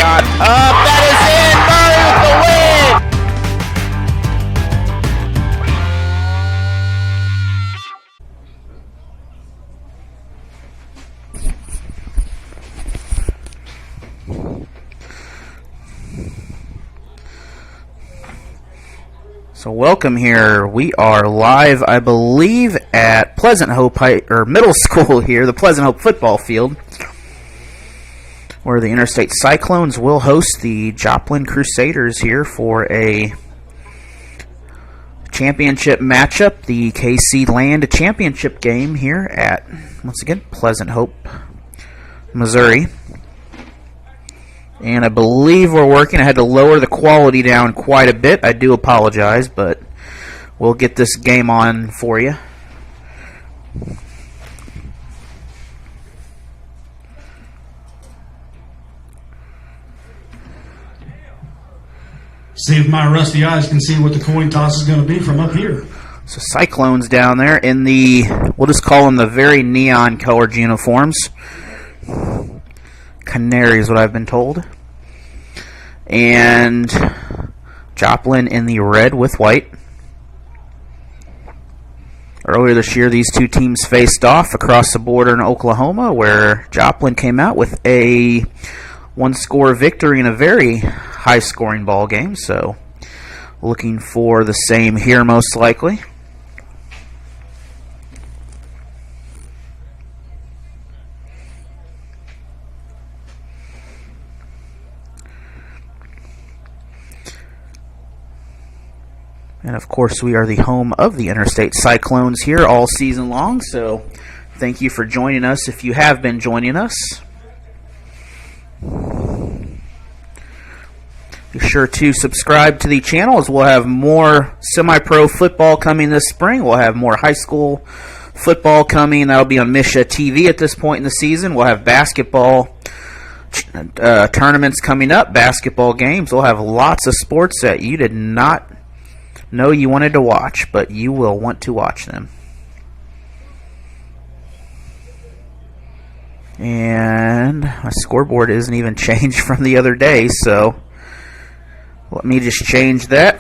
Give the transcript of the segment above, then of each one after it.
shot up. That is in. Murray with the win. So welcome here. We are live, I believe, at Pleasant Hope Middle School here, the Pleasant Hope football field, where the Interstate Cyclones will host the Joplin Crusaders here for a championship matchup, the KC Land Championship game here at, once again, Pleasant Hope, Missouri. And I believe we're working. I had to lower the quality down quite a bit. I do apologize, but we'll get this game on for you. See if my rusty eyes can see what the coin toss is going to be from up here. So Cyclones down there in the, we'll just call them the very neon colored uniforms. Canary is what I've been told. And Joplin in the red with white. Earlier this year, these two teams faced off across the border in Oklahoma, where Joplin came out with a one-score victory in a very high-scoring ball game. So looking for the same here most likely. And, of course, we are the home of the Interstate Cyclones here all season long, so thank you for joining us if you have been joining us. Be sure to subscribe to the channel, as we'll have more semi-pro football coming this spring. We'll have more high school football coming. That'll be on Misha TV at this point in the season. We'll have basketball tournaments coming up, basketball games. We'll have lots of sports that you did not know you wanted to watch, but you will want to watch them. And my scoreboard isn't even changed from the other day, so let me just change that.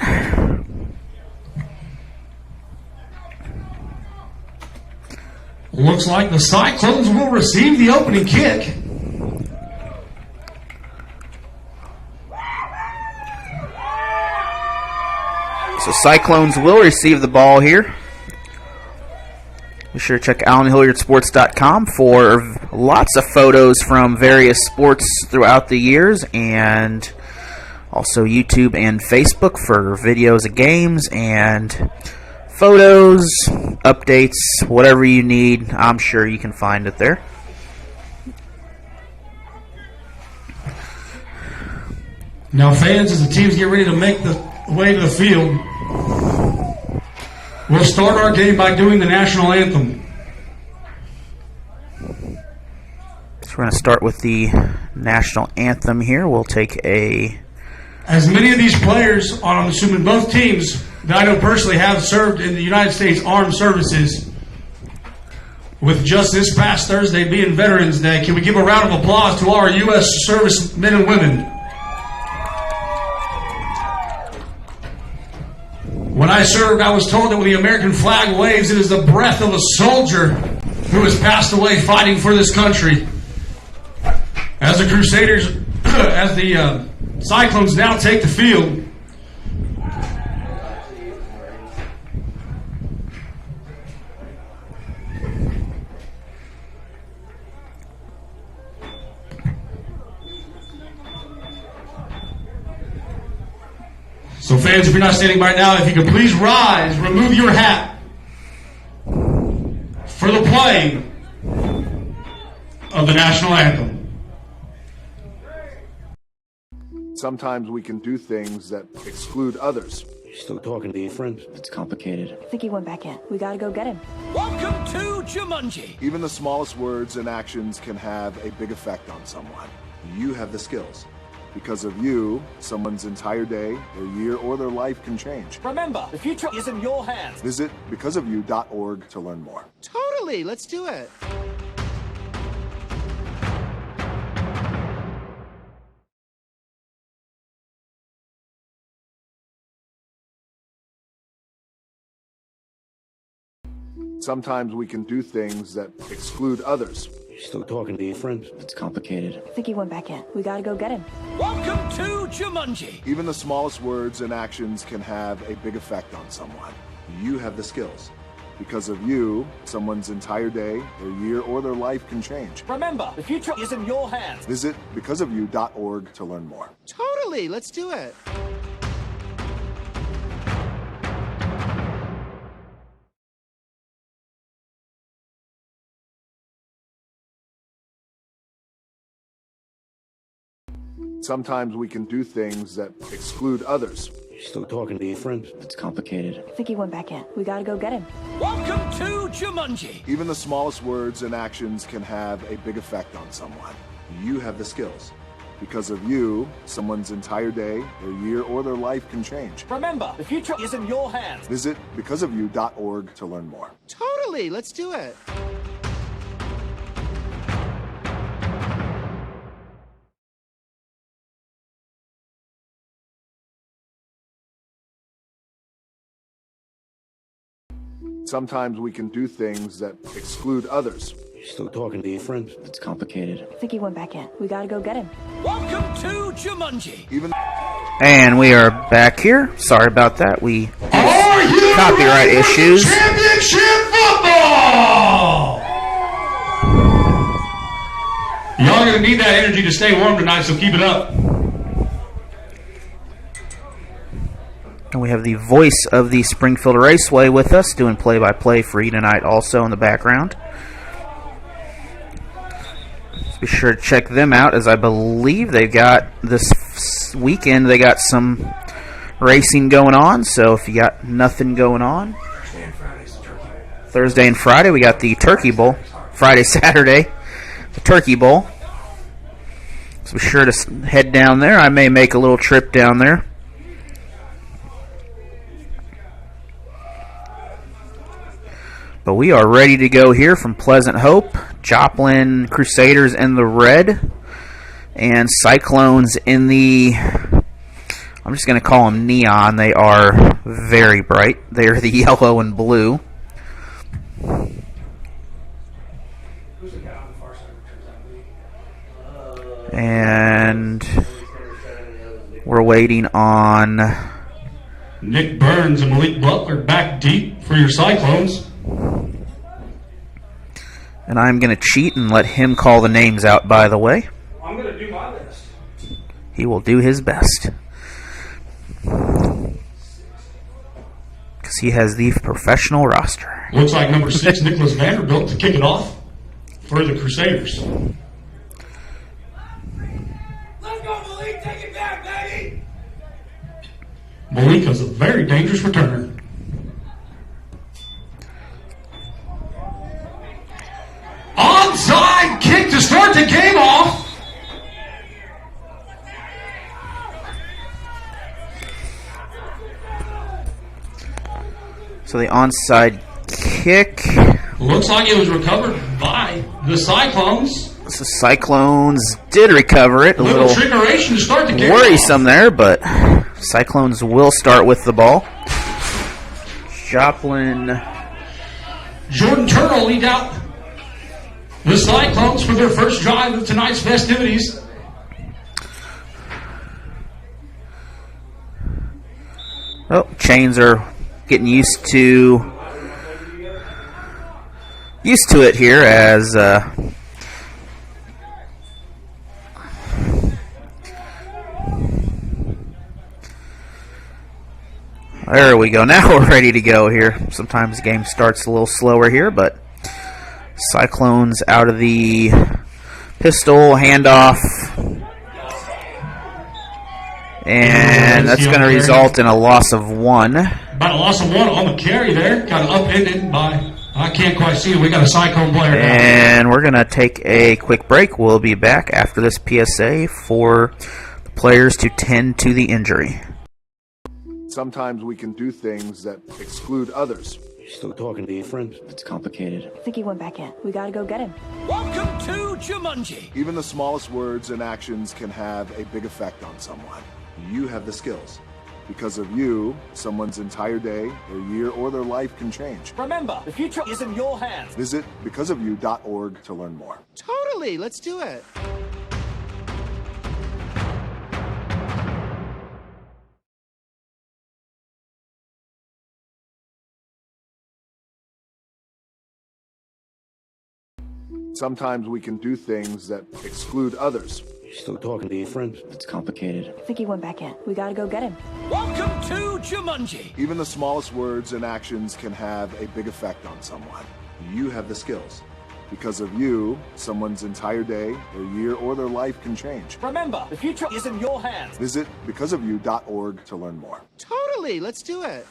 Looks like the Cyclones will receive the opening kick. So Cyclones will receive the ball here. Be sure to check AlanHilliardSports.com for lots of photos from various sports throughout the years, and also YouTube and Facebook for videos of games and photos, updates, whatever you need. I'm sure you can find it there. Now, fans, as the teams get ready to make the way to the field, we'll start our game by doing the national anthem. So we're going to start with the national anthem here. We'll take a... As many of these players, I'm assuming both teams, that I know personally have served in the United States Armed Services, with just this past Thursday being Veterans Day, can we give a round of applause to all our U.S. servicemen and women? When I served, I was told that when the American flag waves, it is the breath of a soldier who has passed away fighting for this country. As the Crusaders, as the Cyclones now take the field, so fans, if you're not standing by now, if you could please rise, remove your hat for the playing of the national anthem. Sometimes we can do things that exclude others. You're still talking to your friends? It's complicated. I think he went back in. We gotta go get him. Welcome to Jumanji. Even the smallest words and actions can have a big effect on someone. You have the skills. Because of you, someone's entire day, their year, or their life can change. Remember, the future is in your hands. Visit becauseofyou.org to learn more. Totally, let's do it. Sometimes we can do things that exclude others. You still talking to your friend? It's complicated. I think he went back in. We gotta go get him. Welcome to Jumanji. Even the smallest words and actions can have a big effect on someone. You have the skills. Because of you, someone's entire day, their year, or their life can change. Remember, the future is in your hands. Visit becauseofyou.org to learn more. Totally, let's do it. Sometimes we can do things that exclude others. You still talking to your friend? It's complicated. I think he went back in. We gotta go get him. Welcome to Jumanji. Even the smallest words and actions can have a big effect on someone. You have the skills. Because of you, someone's entire day, their year, or their life can change. Remember, the future is in your hands. Visit becauseofyou.org to learn more. Totally, let's do it. Sometimes we can do things that exclude others. You still talking to your friend? It's complicated. I think he went back in. We gotta go get him. Welcome to Jumanji. Even And we are back here. Sorry about that. We Are you copyright ready for the issues. Championship football! Y'all gonna need that energy to stay warm tonight, so keep it up. And we have the voice of the Springfield Raceway with us, doing play-by-play for you tonight also in the background. So be sure to check them out, as I believe they've got this weekend, they got some racing going on. So if you got nothing going on, Thursday and Friday we got the Turkey Bowl. Friday, Saturday, the Turkey Bowl. So be sure to head down there. I may make a little trip down there. But we are ready to go here from Pleasant Hope. Joplin Crusaders in the red, and Cyclones in the, I'm just going to call them neon. They are very bright. They are the yellow and blue. And we're waiting on Nick Burns and Malik Butler back deep for your Cyclones. And I'm going to cheat and let him call the names out, by the way. I'm going to do my best. He will do his best. Because he has the professional roster. Looks like number 6, Nicholas Vanderbilt, to kick it off for the Crusaders. Let's go, Malik. Take it back, baby. Malik is a very dangerous returner. Onside kick to start the game off. So the onside kick. Looks like it was recovered by the Cyclones. So Cyclones did recover it. A Little little trickeration to start the game worrisome there, but Cyclones will start with the ball. Joplin. Jordan Turner will lead out the Cyclones for their first drive of tonight's festivities. Oh, chains are getting used to it here as there we go. Now we're ready to go here. Sometimes the game starts a little slower here, but Cyclones out of the pistol handoff. And that's going to result in a loss of 1. About a loss of 1 on the carry there. Got upended by, I can't quite see it. We got a Cyclone player now. And we're going to take a quick break. We'll be back after this PSA for the players to tend to the injury. Sometimes we can do things that exclude others. You still talking to your friend? It's complicated. I think he went back in. We gotta go get him. Welcome to Jumanji. Even the smallest words and actions can have a big effect on someone. You have the skills. Because of you, someone's entire day, their year, or their life can change. Remember, the future is in your hands. Visit becauseofyou.org to learn more. Totally, let's do it. Sometimes we can do things that exclude others. Still talking to your friend? It's complicated. I think he went back in. We gotta go get him. Welcome to Jumanji. Even the smallest words and actions can have a big effect on someone. You have the skills. Because of you, someone's entire day, their year, or their life can change. Remember, the future is in your hands. Visit becauseofyou.org to learn more. Totally, let's do it.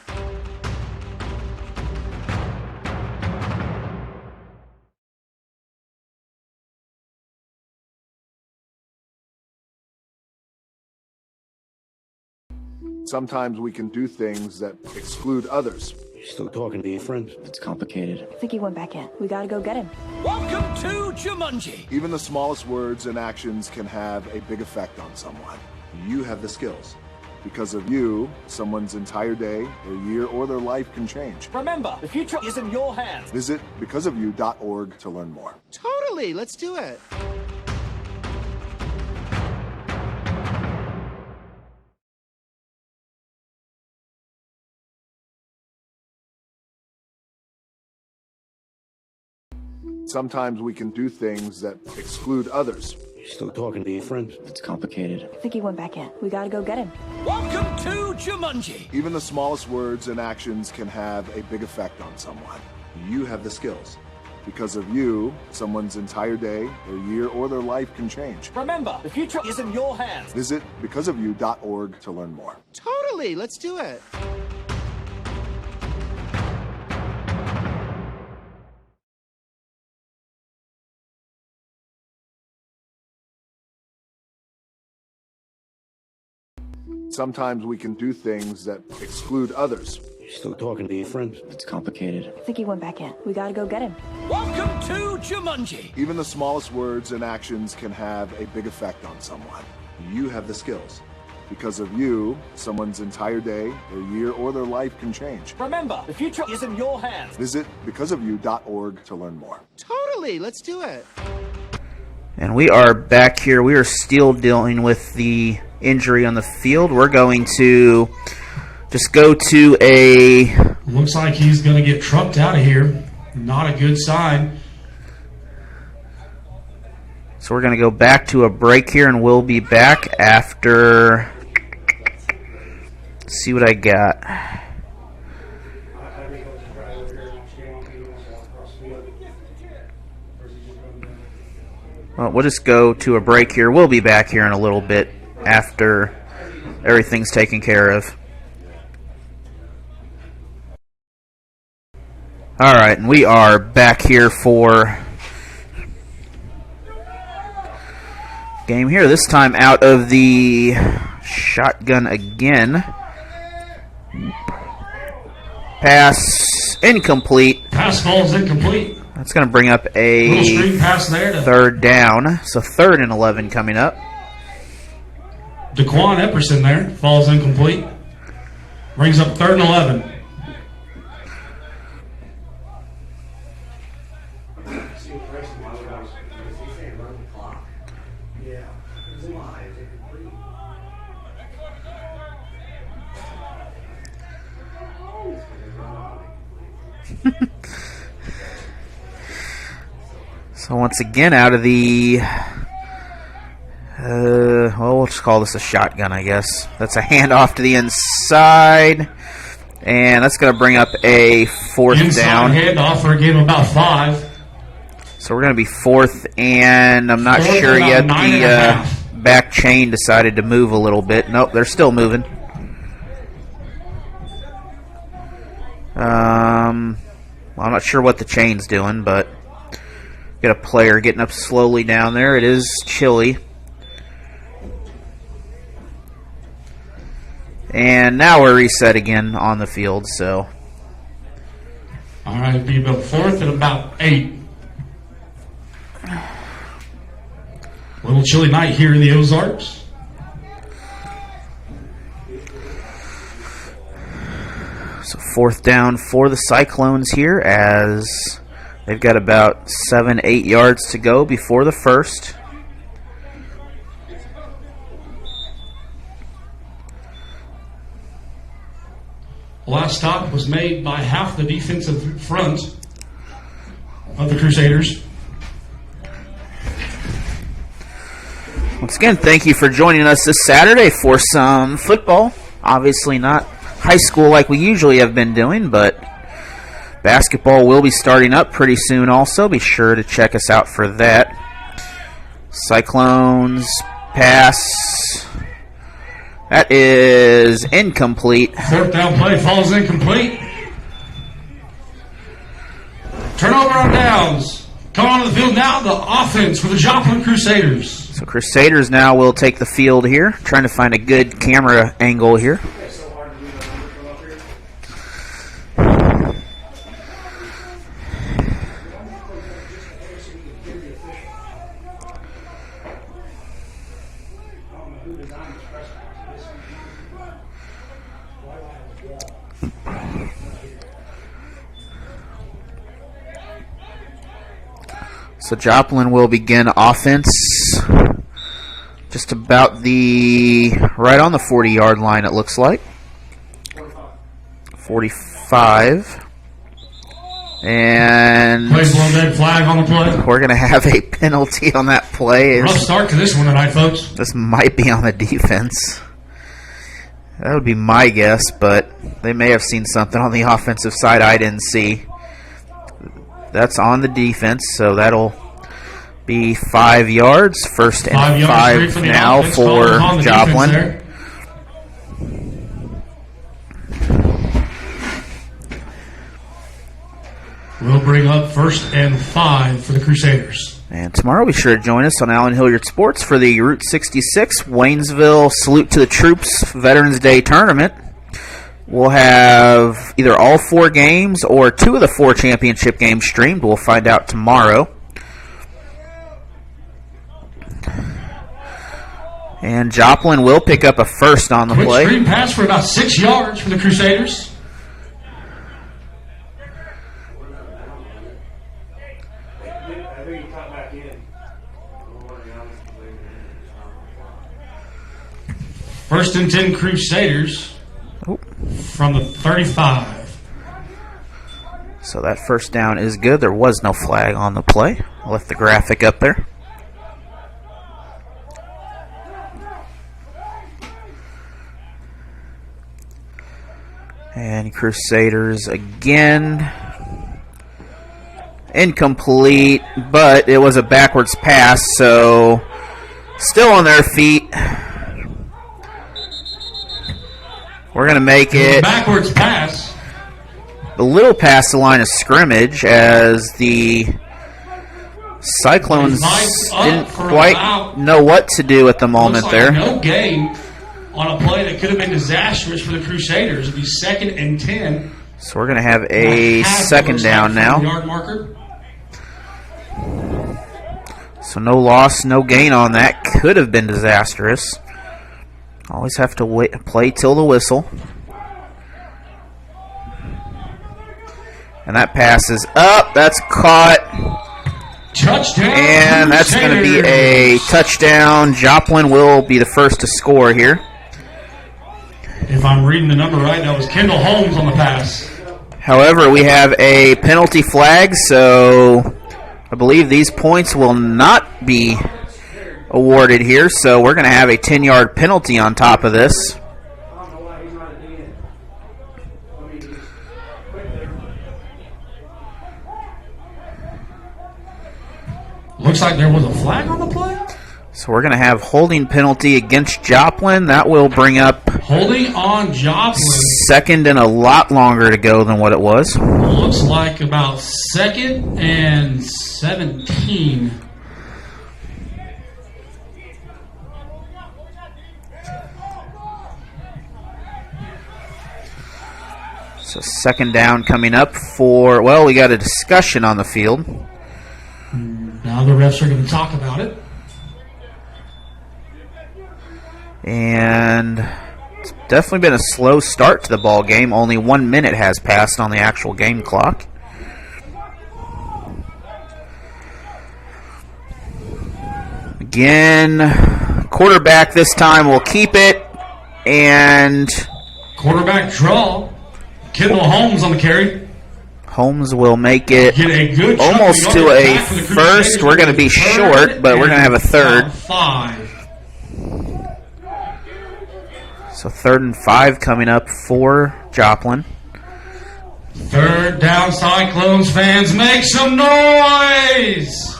Sometimes we can do things that exclude others. Still talking to your friend? It's complicated. I think he went back in. We gotta go get him. Welcome to Jumanji. Even the smallest words and actions can have a big effect on someone. You have the skills. Because of you, someone's entire day, their year, or their life can change. Remember, the future is in your hands. Visit becauseofyou.org to learn more. Totally, let's do it. Sometimes we can do things that exclude others. Still talking to your friend? It's complicated. I think he went back in. We gotta go get him. Welcome to Jumanji. Even the smallest words and actions can have a big effect on someone. You have the skills. Because of you, someone's entire day, their year, or their life can change. Remember, the future is in your hands. Visit becauseofyou.org to learn more. Totally, let's do it. Sometimes we can do things that exclude others. Still talking to your friend? It's complicated. I think he went back in. We gotta go get him. Welcome to Jumanji. Even the smallest words and actions can have a big effect on someone. You have the skills. Because of you, someone's entire day, their year, or their life can change. Remember, the future is in your hands. Visit becauseofyou.org to learn more. Totally, let's do it. And we are back here. We are still dealing with the injury on the field. We're going to just go to a... Looks like he's going to get trucked out of here. Not a good sign. So we're going to go back to a break here, and we'll be back after... Let's see what I got. Well, we'll just go to a break here. We'll be back here in a little bit after everything's taken care of. Alright, and we are back here for game here. This time out of the shotgun again. Pass incomplete. Pass falls incomplete. That's going to bring up a Little screen pass there to third down. So 3rd and 11 coming up. Daquan Epperson there. Falls incomplete. Brings up 3rd and 11. So once again, out of the, well, we'll just call this a shotgun, I guess. That's a handoff to the inside, and that's going to bring up a 4th Inside down. handoff for a game of about 5. So we're going to be 4th, and I'm not 4th sure about yet. 9.5. The back chain decided to move a little bit. Nope, they're still moving. Well, I'm not sure what the chain's doing, but got a player getting up slowly down there. It is chilly. And now we're reset again on the field, so. All right, be about 4th and about 8. Little chilly night here in the Ozarks. 4th down for the Cyclones here as they've got about 7-8 yards to go before the first. Last stop was made by half the defensive front of the Crusaders. Once again, thank you for joining us this Saturday for some football. Obviously not high school like we usually have been doing, but basketball will be starting up pretty soon also. Be sure to check us out for that. Cyclones pass. That is incomplete. 4th down play falls incomplete. Turnover on downs. Coming onto the field now, the offense for the Joplin Crusaders. So Crusaders now will take the field here. Trying to find a good camera angle here. So Joplin will begin offense just about right on the 40-yard line, it looks like. 45. And Plays a little dead flag on the play. we're going to have a penalty on that play. Rough start to this one tonight, folks. This might be on the defense. That would be my guess, but they may have seen something on the offensive side I didn't see. That's on the defense, so that'll be 5 yards. 1st and 5 now for Joplin. We'll bring up 1st and 5 for the Crusaders. And tomorrow be sure to join us on Allen Hilliard Sports for the Route 66 Waynesville Salute to the Troops Veterans Day Tournament. We'll have either all 4 games or 2 of the 4 championship games streamed. We'll find out tomorrow. And Joplin will pick up a 1st on the Quick play. screen pass for about 6 yards for the Crusaders. First and 10 Crusaders from the 35. So that 1st down is good. There was no flag on the play. I left the graphic up there. And Crusaders again. Incomplete, but it was a backwards pass, so still on their feet. We're going to make it backwards pass. a little past the line of scrimmage as the Cyclones didn't quite know what to do at the moment there. No gain on a play that could have been disastrous for the Crusaders. It'd be 2nd and 10. So we're going to have a 2nd down now. Yard marker. So no loss, no gain on that. Could have been disastrous. Always have to wait, play till the whistle. And that pass is up. That's caught. Touchdown. And that's going to be a touchdown. Joplin will be the first to score here. If I'm reading the number right, that was Kendall Holmes on the pass. However, we have a penalty flag, so I believe these points will not be awarded here, so we're going to have a 10-yard penalty on top of this. Looks like there was a flag on the play. So we're going to have holding penalty against Joplin. That will bring up holding on Joplin. 2nd and a lot longer to go than what it was. Looks like about 2nd and 17. So 2nd down coming up for, well, we got a discussion on the field. Now the refs are going to talk about it. And Definitely been a slow start to the ball game. Only 1 minute has passed on the actual game clock. Again, quarterback this time will keep it, and Quarterback draw. Kendall Holmes on the carry. Holmes will make it Get a good chunk of almost to yardage a back for the first. Crusaders. We're going to be short, but we're going to have a third. About 5. So 3rd and 5 coming up for Joplin. Third down, Cyclones fans, make some noise!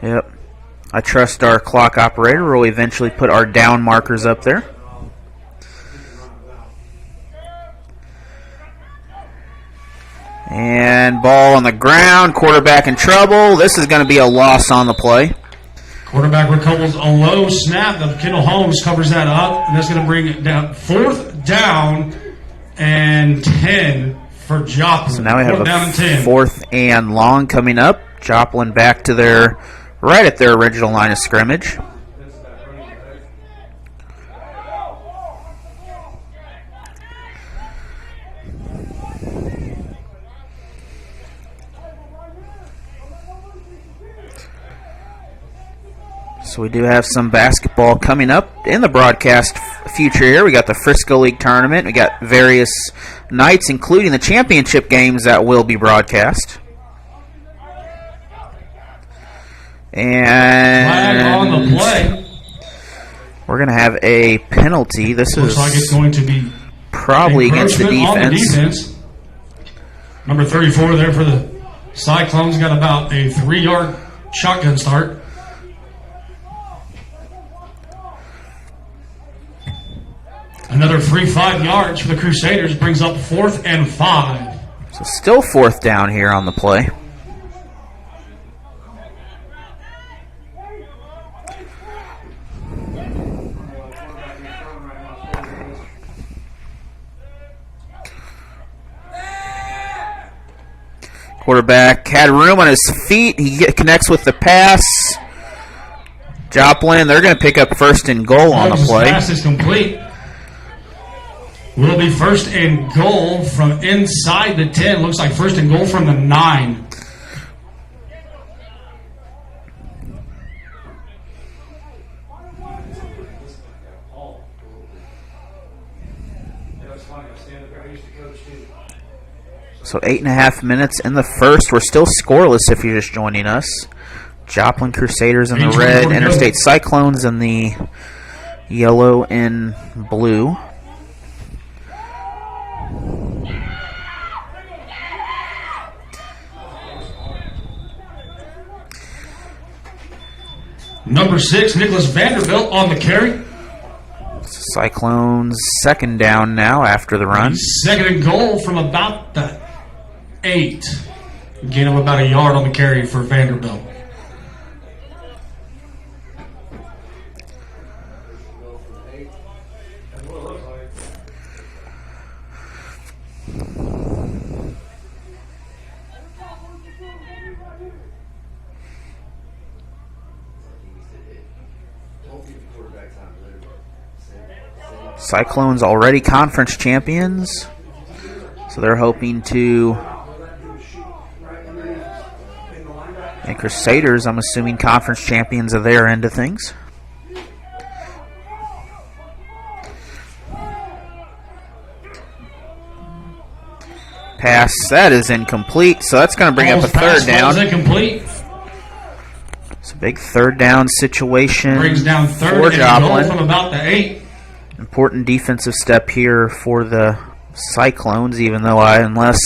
Yep. I trust our clock operator will eventually put our down markers up there. And ball on the ground, quarterback in trouble. This is going to be a loss on the play. Quarterback recovers a low snap. The Kendall Holmes covers that up, and that's going to bring it down. 4th down and 10 for Joplin. So now we have 4th down and 10. 4th and long coming up. Joplin back to right at their original line of scrimmage. So we do have some basketball coming up in the broadcast future here. We got the Frisco League tournament. We got various nights, including the championship games that will be broadcast. And Flag on the play. we're going to have a penalty. This Looks is like it's going to be probably against the encroachment on the defense. defense. Number 34 there for the Cyclones got about a 3-yard shotgun start. Another free 5 yards for the Crusaders brings up 4th and 5. So still 4th down here on the play. Quarterback had room on his feet. He connects with the pass. Joplin, they're going to pick up 1st and goal on the play. Pass is complete. Will be 1st and goal from inside the 10. Looks like 1st and goal from the 9. So 8.5 minutes in the first. We're still scoreless if you're just joining us. Joplin Crusaders in the red, Interstate Cyclones in the yellow and blue. Number 6, Nicholas Vanderbilt on the carry. Cyclones 2nd down now after the run. 2nd and goal from about the 8. Gain of about a yard on the carry for Vanderbilt. Cyclones already conference champions, so they're hoping to. And Crusaders, I'm assuming, conference champions of their end of things. Pass, that is incomplete, so that's going to bring up a 3rd down. Incomplete. It's a big 3rd down situation Brings down 3rd for and Joplin. goal from about the 8. Important defensive step here for the Cyclones, even though unless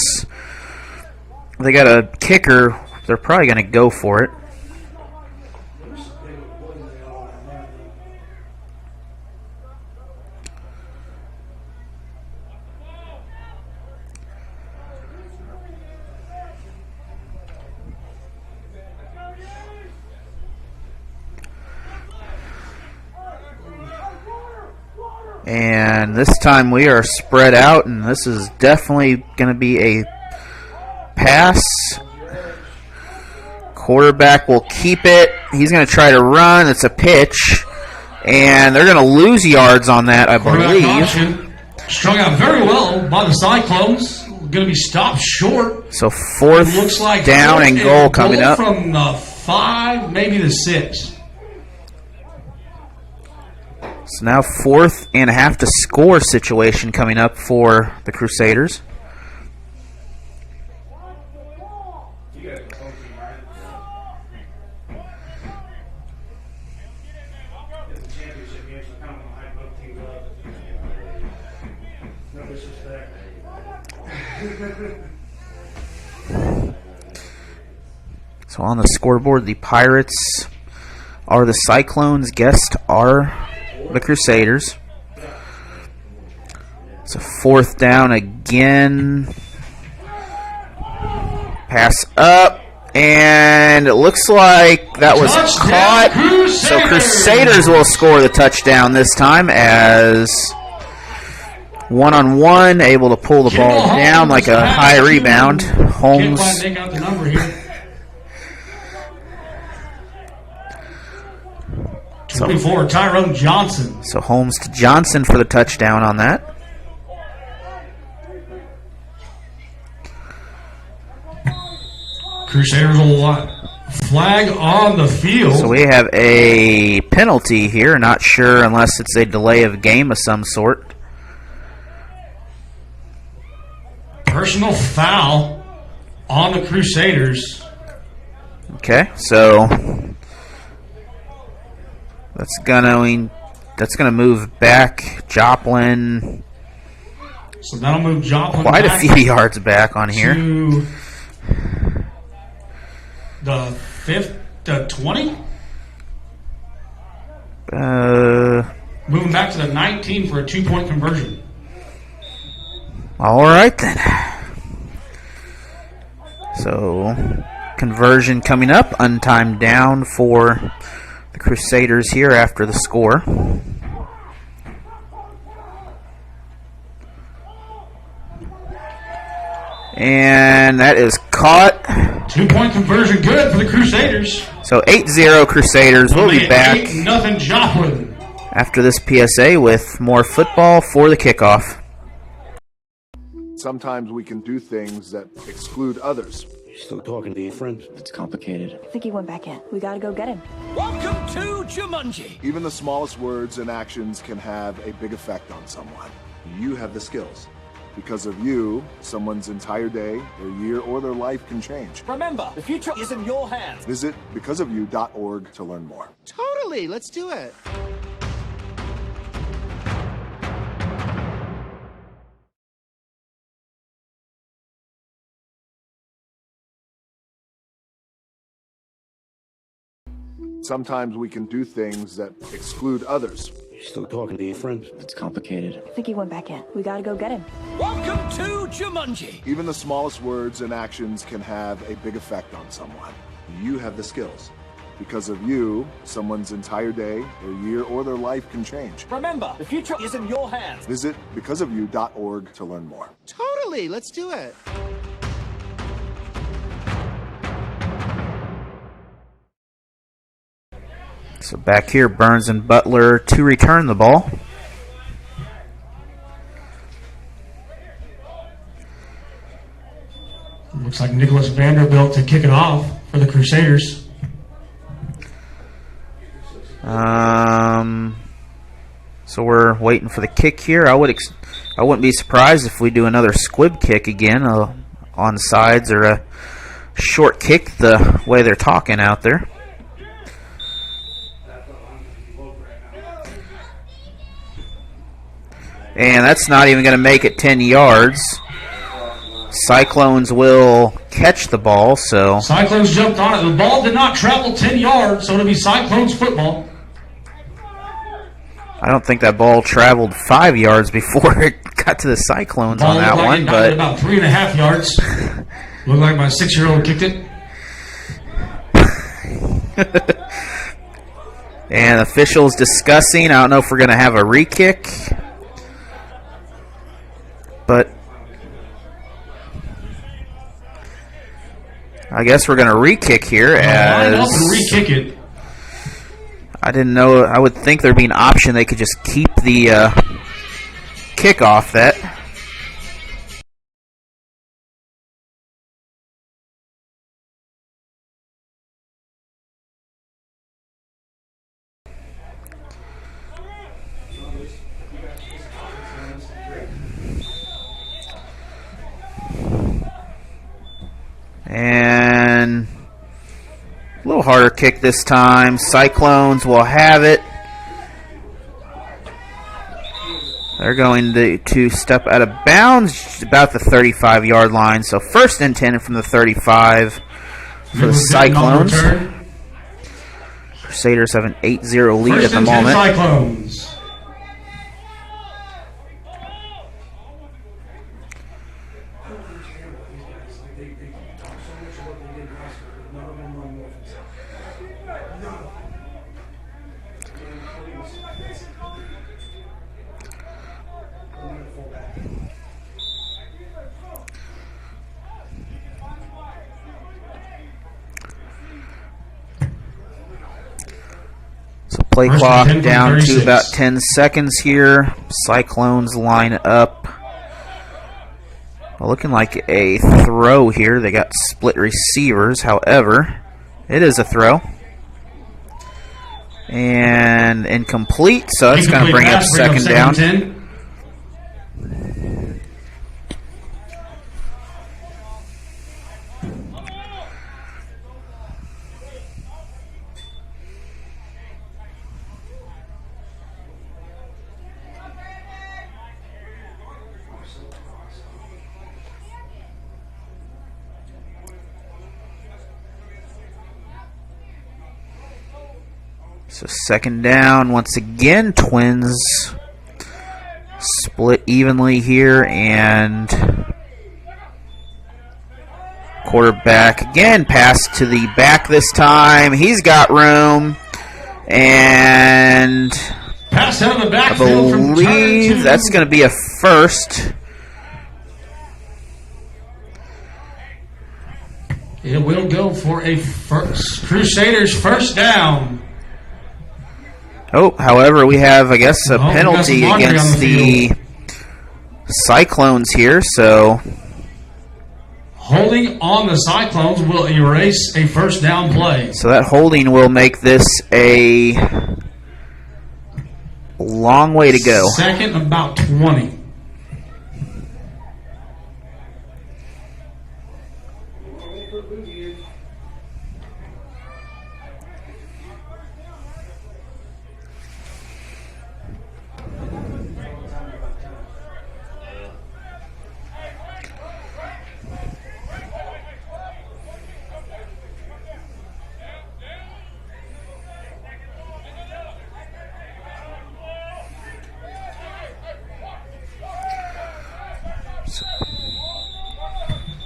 they got a kicker, they're probably going to go for it. And this time we are spread out, and this is definitely going to be a pass. Quarterback will keep it. He's going to try to run. It's a pitch. And they're going to lose yards on that, I believe. Strung out very well by the Cyclones. Going to be stopped short. So fourth looks like down and goal coming up. From the 5, maybe the 6. So now 4th and a half to score situation coming up for the Crusaders. So on the scoreboard, the Pirates are the Cyclones, guests are the Crusaders. It's a 4th down again. Pass up, and it looks like that was caught. Crusaders! So Crusaders will score the touchdown this time as one-on-one, able to pull the ball down like a high rebound. Holmes. Can't quite make out the number here. 24, Tyrone Johnson. So Holmes to Johnson for the touchdown on that. Crusaders will flag on the field. So we have a penalty here. Not sure unless it's a delay of game of some sort. Personal foul on the Crusaders. Okay, so that's gonna move back Joplin. So that'll move Joplin quite a back few yards back on here. To the 5th to 20. Moving back to the 19 for a 2-point conversion. All right then. So conversion coming up, untimed down for the Crusaders here after the score. And that is caught. 2-point conversion good for the Crusaders. So 8-0 Crusaders. We'll be back 8-0 Joplin. after this PSA with more football for the kickoff. Sometimes we can do things that exclude others. You still talking to your friend? It's complicated. I think he went back in. We gotta go get him. Welcome to Jumanji. Even the smallest words and actions can have a big effect on someone. You have the skills. Because of you, someone's entire day, their year, or their life can change. Remember, the future is in your hands. Visit becauseofyou.org to learn more. Totally, let's do it. Sometimes we can do things that exclude others. You still talking to your friend? It's complicated. I think he went back in. We gotta go get him. Welcome to Jumanji. Even the smallest words and actions can have a big effect on someone. You have the skills. Because of you, someone's entire day, their year, or their life can change. Remember, the future is in your hands. Visit becauseofyou.org to learn more. Totally, let's do it. So back here, Burns and Butler to return the ball. Looks like Nicholas Vanderbilt to kick it off for the Crusaders. So we're waiting for the kick here. I wouldn't be surprised if we do another squib kick again on sides, or a short kick the way they're talking out there. And that's not even going to make it 10 yards. Cyclones will catch the ball, so... Cyclones jumped on it. The ball did not travel 10 yards, so it'll be Cyclones football. I don't think that ball traveled 5 yards before it got to the Cyclones on that one, but... About 3.5 yards. Looked like my 6-year-old kicked it. And officials discussing. I don't know if we're going to have a re-kick. But I guess we're going to re-kick here Line up as and re-kick it. I didn't know. I would think there'd be an option they could just keep the kickoff that. And a little harder kick this time. Cyclones will have it. They're going to step out of bounds about the 35-yard line. So 1st and 10 from the 35 for the Cyclones. Crusaders have an 8-0 lead at the moment. Cyclones. Play First clock and 10 down to 36. about 10 seconds here. Cyclones line up. Well, looking like a throw here. They got split receivers. However, it is a throw. And incomplete, so that's going to bring up second down. 10. So second down, once again, Twins split evenly here, and quarterback again, pass to the back this time. He's got room, and Pass out of the I backfield from believe that's going to be a first. It will go for a Crusaders first down. Oh, however, we have, I guess, a we got penalty some laundry against on the the Cyclones here, so Holding on the Cyclones will erase a first down play. so that holding will make this a long way to go. Second, about 20.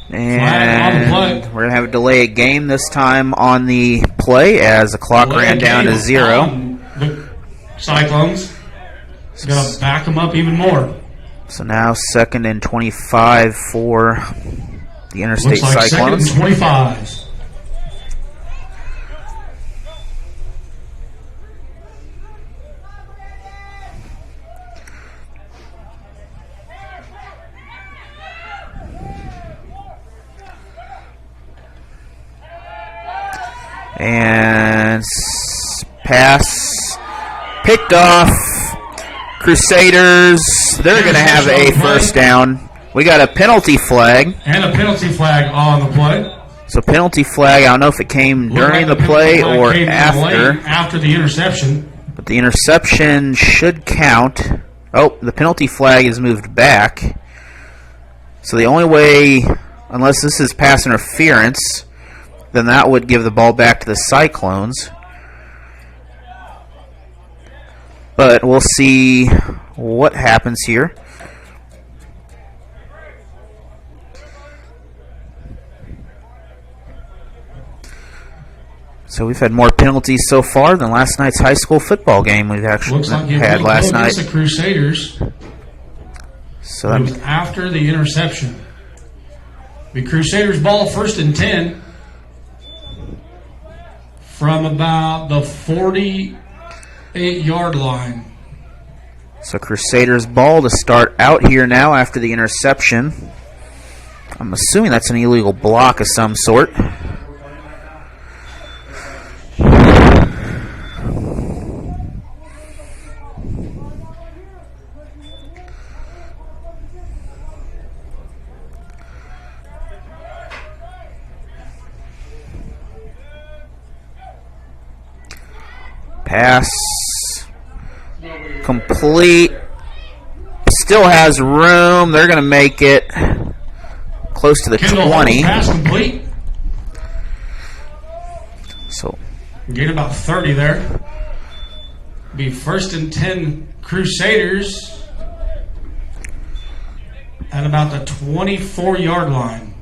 And we're going to have a delay of game this time on the play as the clock ran down to 0. The Cyclones going to back them up even more. So now 2nd and 25 for the Interstate Looks like Cyclones. 2nd and 25. And pass picked off. Crusaders, they're going to have a first down. We got a penalty flag. And a penalty flag on the play. So penalty flag, I don't know if it came during the penalty play flag or came after. late after the interception. But the interception should count. Oh, the penalty flag is moved back. So the only way, unless this is pass interference, then that would give the ball back to the Cyclones. But we'll see what happens here. So we've had more penalties so far than last night's high school football game we've actually Looks like it had will last go night. against the Crusaders. So It was after the interception. The Crusaders ball 1st and 10 from about the 48-yard line. So Crusaders ball to start out here now after the interception. I'm assuming that's an illegal block of some sort. Pass complete. Still has room. They're going to make it close to the Kendall 20. Pass complete. So Gain about 30 there. Be 1st and 10 Crusaders at about the 24-yard line.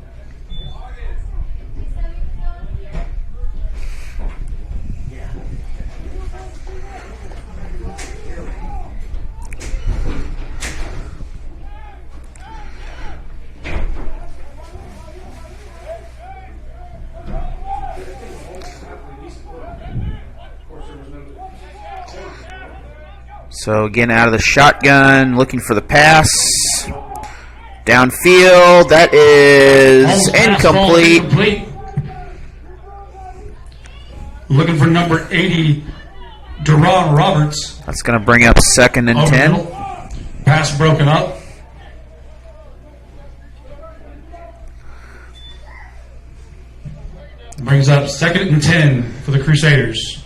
So again, out of the shotgun, looking for the pass. Downfield, that is incomplete. Looking for number 80, Deron Roberts. That's going to bring up 2nd and 10. Middle. Pass broken up. Brings up 2nd and 10 for the Crusaders.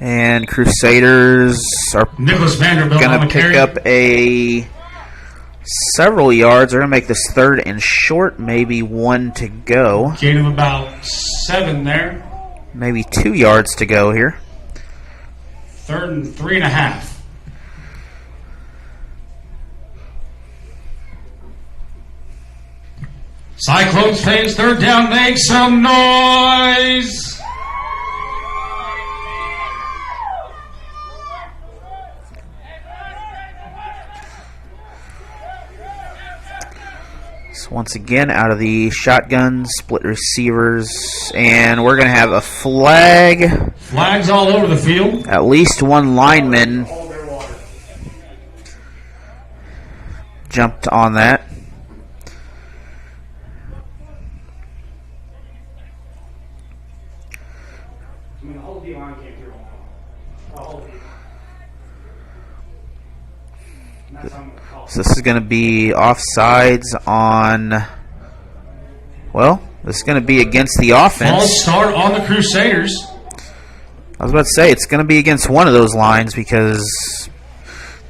And Crusaders are Nicholas Vanderbilt going on to the pick carry. up several yards. They're going to make this 3rd and short, maybe 1 to go. Gain of about 7 there. Maybe 2 yards to go here. 3rd and 3.5. Cyclones fans, 3rd down, make some noise. So once again, out of the shotgun, split receivers, and we're going to have a flag. Flags all over the field. At least one lineman jumped on that. So this is going to be offsides on, well, this is going to be against the offense. False start on the Crusaders. I was about to say, it's going to be against one of those lines because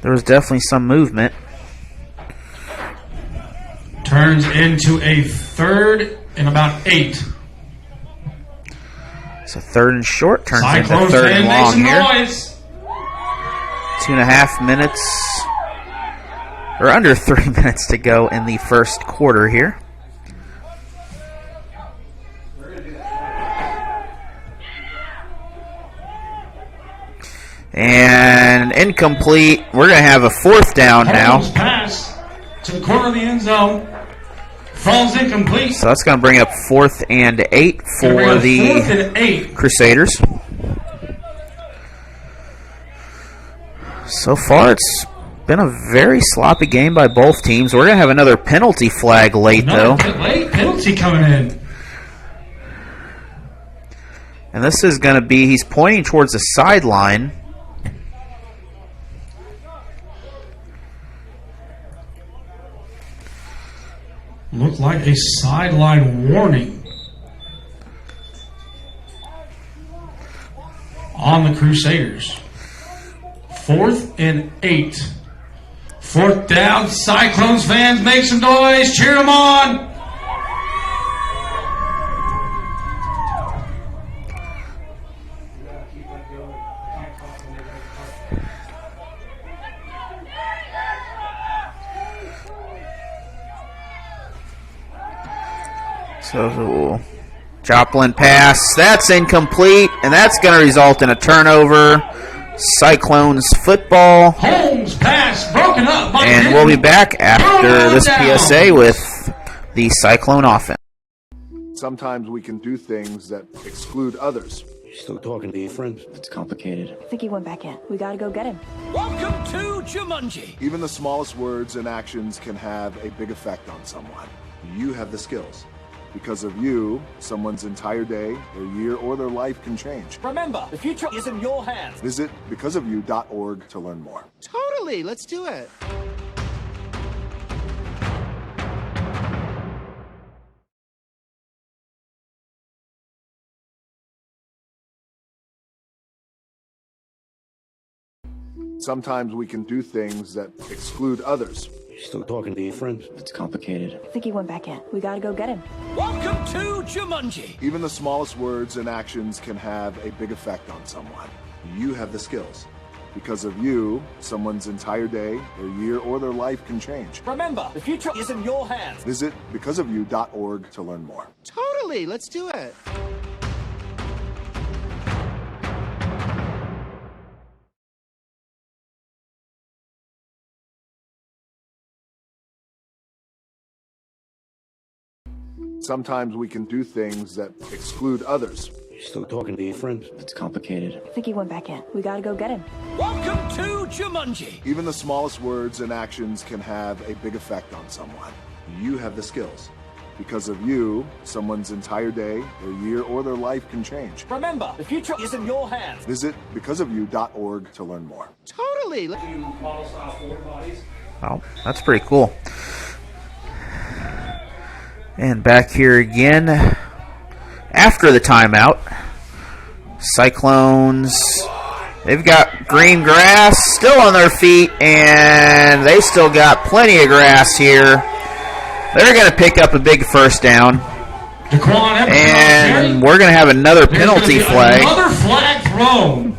there was definitely some movement. Turns into a 3rd and about 8. So 3rd and short turns Cyclones into 3rd and make long some here. noise. 2.5 minutes, or under 3 minutes to go in the first quarter here. And incomplete. We're going to have a 4th down now. Holmes pass to the corner of the end zone. Falls incomplete. So that's going to bring up 4th and 8 for Gonna bring up the 4th and 8. Crusaders. So far, it's been a very sloppy game by both teams. We're going to have another penalty flag late, though. Late penalty coming in. And this is going to be, he's pointing towards the sideline. Looked like a sideline warning on the Crusaders. 4th and 8. 4th down. Cyclones fans, make some noise. Cheer them on. So Joplin pass. That's incomplete, and that's going to result in a turnover. Cyclones football. Holmes pass broken up by And we'll be back after this PSA with the Cyclone offense. Sometimes we can do things that exclude others. You still talking to your friend? It's complicated. I think he went back in. We gotta go get him. Welcome to Jumanji. Even the smallest words and actions can have a big effect on someone. You have the skills. Because of you, someone's entire day, their year, or their life can change. Remember, the future is in your hands. Visit becauseofyou.org to learn more. Totally, let's do it. Sometimes we can do things that exclude others. You still talking to your friend? It's complicated. I think he went back in. We gotta go get him. Welcome to Jumanji. Even the smallest words and actions can have a big effect on someone. You have the skills. Because of you, someone's entire day, their year, or their life can change. Remember, the future is in your hands. Visit becauseofyou.org to learn more. Totally, let's do it. Sometimes we can do things that exclude others. You still talking to your friend? It's complicated. I think he went back in. We gotta go get him. Welcome to Jumanji. Even the smallest words and actions can have a big effect on someone. You have the skills. Because of you, someone's entire day, their year, or their life can change. Remember, the future is in your hands. Visit becauseofyou.org to learn more. Totally. Well, that's pretty cool. And back here again after the timeout. Cyclones, they've got green grass still on their feet, and they still got plenty of grass here. They're going to pick up a big first down. And we're going to have another penalty flag. Another flag thrown.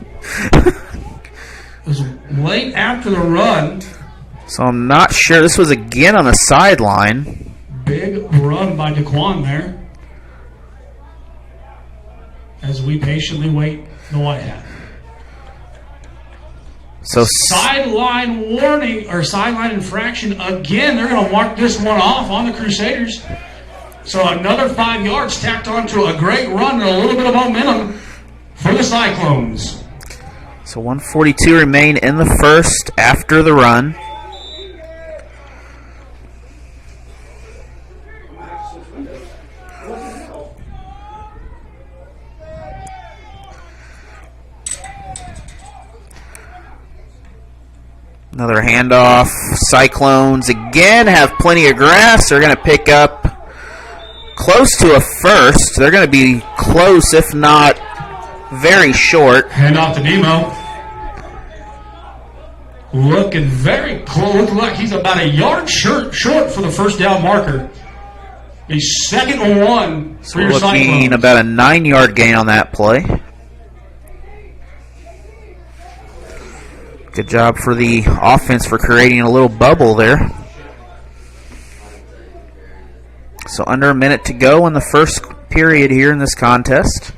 It was late after the run. So I'm not sure. This was again on the sideline. Big run by Daquan there. As we patiently wait the white hat. So sideline warning or sideline infraction again. They're going to mark this one off on the Crusaders. So another 5 yards tacked onto a great run and a little bit of momentum for the Cyclones. So 1:42 remain in the first after the run. Another handoff. Cyclones again have plenty of grass. They're going to pick up close to a first. They're going to be close, if not very short. Handoff to Nemo. Looking very close. Looking like he's about a yard short for the first down marker. A 2nd and 1 for your Cyclones. Looking about a 9-yard gain on that play. Good job for the offense for creating a little bubble there. So under a minute to go in the first period here in this contest.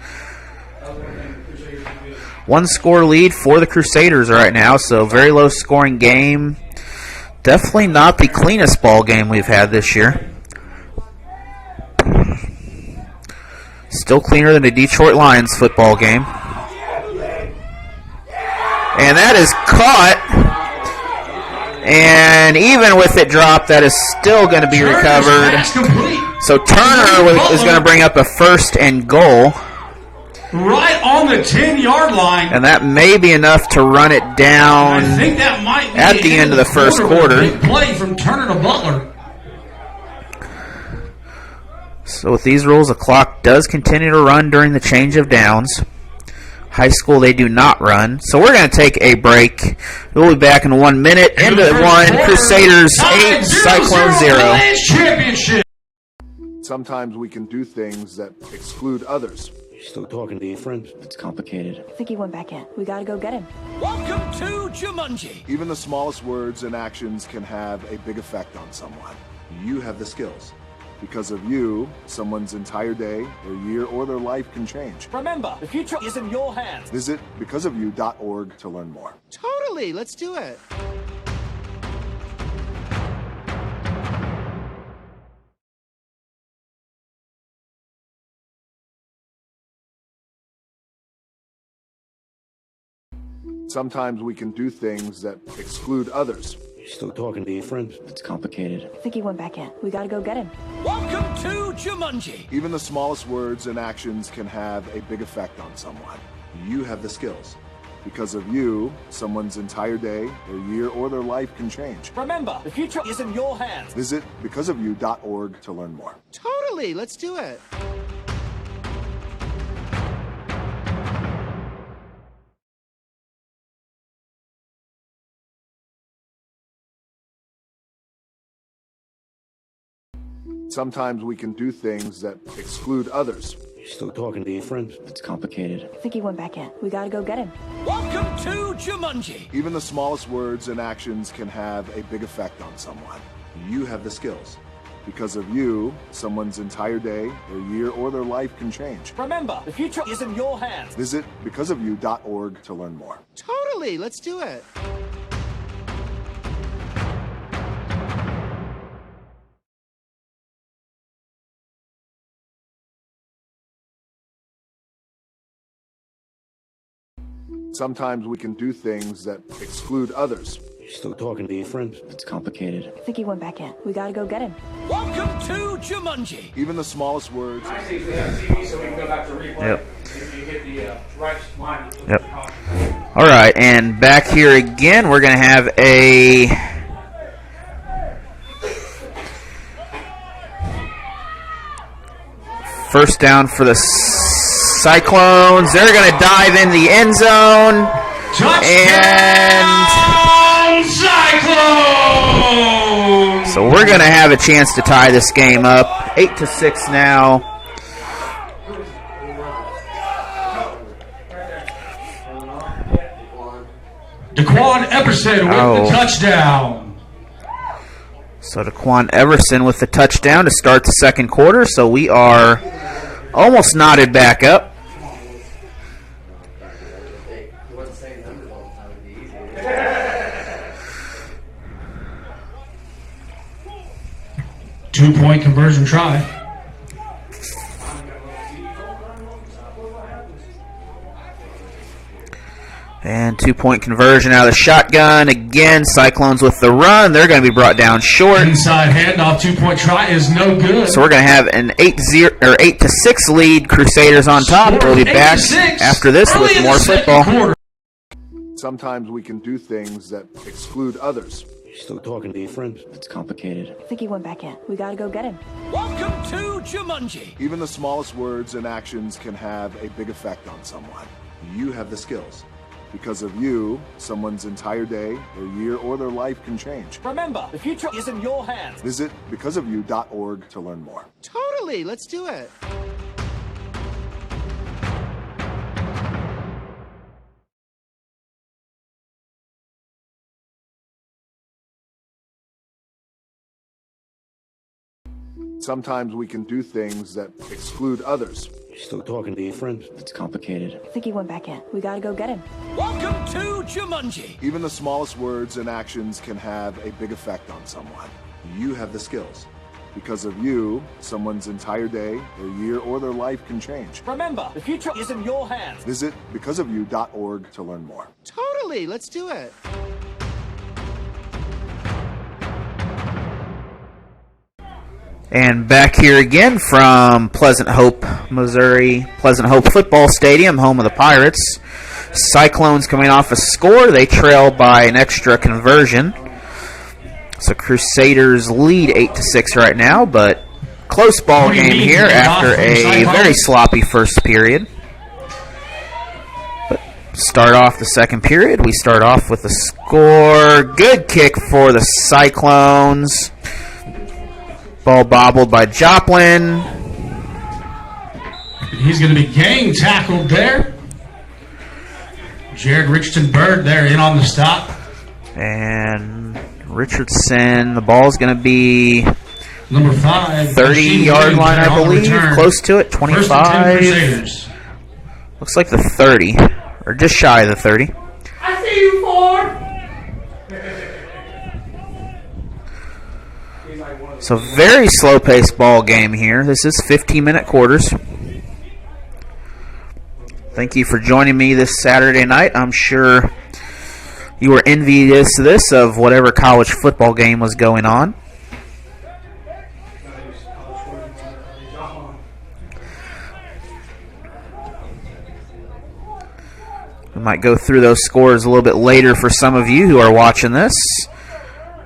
1-score lead for the Crusaders right now, so very low scoring game. Definitely not the cleanest ball game we've had this year. Still cleaner than the Detroit Lions football game. And that is caught. And even with it dropped, that is still going to be recovered. So Turner is going to bring up a 1st and goal. Right on the 10-yard line. And that may be enough to run it down I think that might be at the end of the first quarter. Big play from Turner to Butler. So with these rules, the clock does continue to run during the change of downs. High school, they do not run. So we're going to take a break. We'll be back in 1 minute. Into 1, Crusaders 8, Cyclones 0. Sometimes we can do things that exclude others. You still talking to your friend? It's complicated. I think he went back in. We gotta go get him. Welcome to Jumanji. Even the smallest words and actions can have a big effect on someone. You have the skills. Because of you, someone's entire day, their year, or their life can change. Remember, the future is in your hands. Visit becausefyou.org to learn more. Totally, let's do it. Sometimes we can do things that exclude others. Still talking to your friend? It's complicated. I think he went back in. We gotta go get him. Welcome to Jumanji. Even the smallest words and actions can have a big effect on someone. You have the skills. Because of you, someone's entire day, their year, or their life can change. Remember, the future is in your hands. Visit becausefyou.org to learn more. Totally, let's do it. Sometimes we can do things that exclude others. Still talking to your friend? It's complicated. I think he went back in. We gotta go get him. Welcome to Jumanji. Even the smallest words and actions can have a big effect on someone. You have the skills. Because of you, someone's entire day, their year, or their life can change. Remember, the future is in your hands. Visit becausefyou.org to learn more. Totally, let's do it. Sometimes we can do things that exclude others. Still talking to your friend? It's complicated. I think he went back in. We gotta go get him. Welcome to Jumanji. Even the smallest words. I think we have TV so we can go back to replay. Yep. If you hit the right line. Yep. All right, and back here again, we're going to have a first down for the Cyclones. They're going to dive in the end zone. And Cyclones! so we're going to have a chance to tie this game up. 8-6 now. Daquan Epperson with the touchdown. So Daquan Everson with the touchdown to start the second quarter. So we are almost knotted back up. Two-point conversion try. And two-point conversion out of the shotgun. Again, Cyclones with the run. They're going to be brought down short. Inside handoff, two-point try is no good. So we're going to have an 8-6 lead. Crusaders on top. We'll be back after this with more football. Sometimes we can do things that exclude others. Still talking to your friend? It's complicated. I think he went back in. We gotta go get him. Welcome to Jumanji. Even the smallest words and actions can have a big effect on someone. You have the skills. Because of you, someone's entire day, their year, or their life can change. Remember, the future is in your hands. Visit becausefyou.org to learn more. Totally, let's do it. Sometimes we can do things that exclude others. Still talking to your friend? It's complicated. I think he went back in. We gotta go get him. Welcome to Jumanji. Even the smallest words and actions can have a big effect on someone. You have the skills. Because of you, someone's entire day, their year, or their life can change. Remember, the future is in your hands. Visit becausefyou.org to learn more. Totally, let's do it. And back here again from Pleasant Hope, Missouri, Pleasant Hope Football Stadium, home of the Pirates. Cyclones coming off a score. They trail by an extra conversion. So Crusaders lead 8-6 right now, but close ball game here after a very sloppy first period. But start off the second period. We start off with a score. Good kick for the Cyclones. Ball bobbled by Joplin. He's going to be gang tackled there. Jared Richardson Bird there in on the stop. And Richardson, the ball's going to be Number 5. 30-yard line, I believe. Close to it. 25. Crusaders. Looks like the 30. Or just shy of the 30. I see you, Ford. So very slow-paced ball game here. This is 15-minute quarters. Thank you for joining me this Saturday night. I'm sure you were envious of this, of whatever college football game was going on. We might go through those scores a little bit later for some of you who are watching this.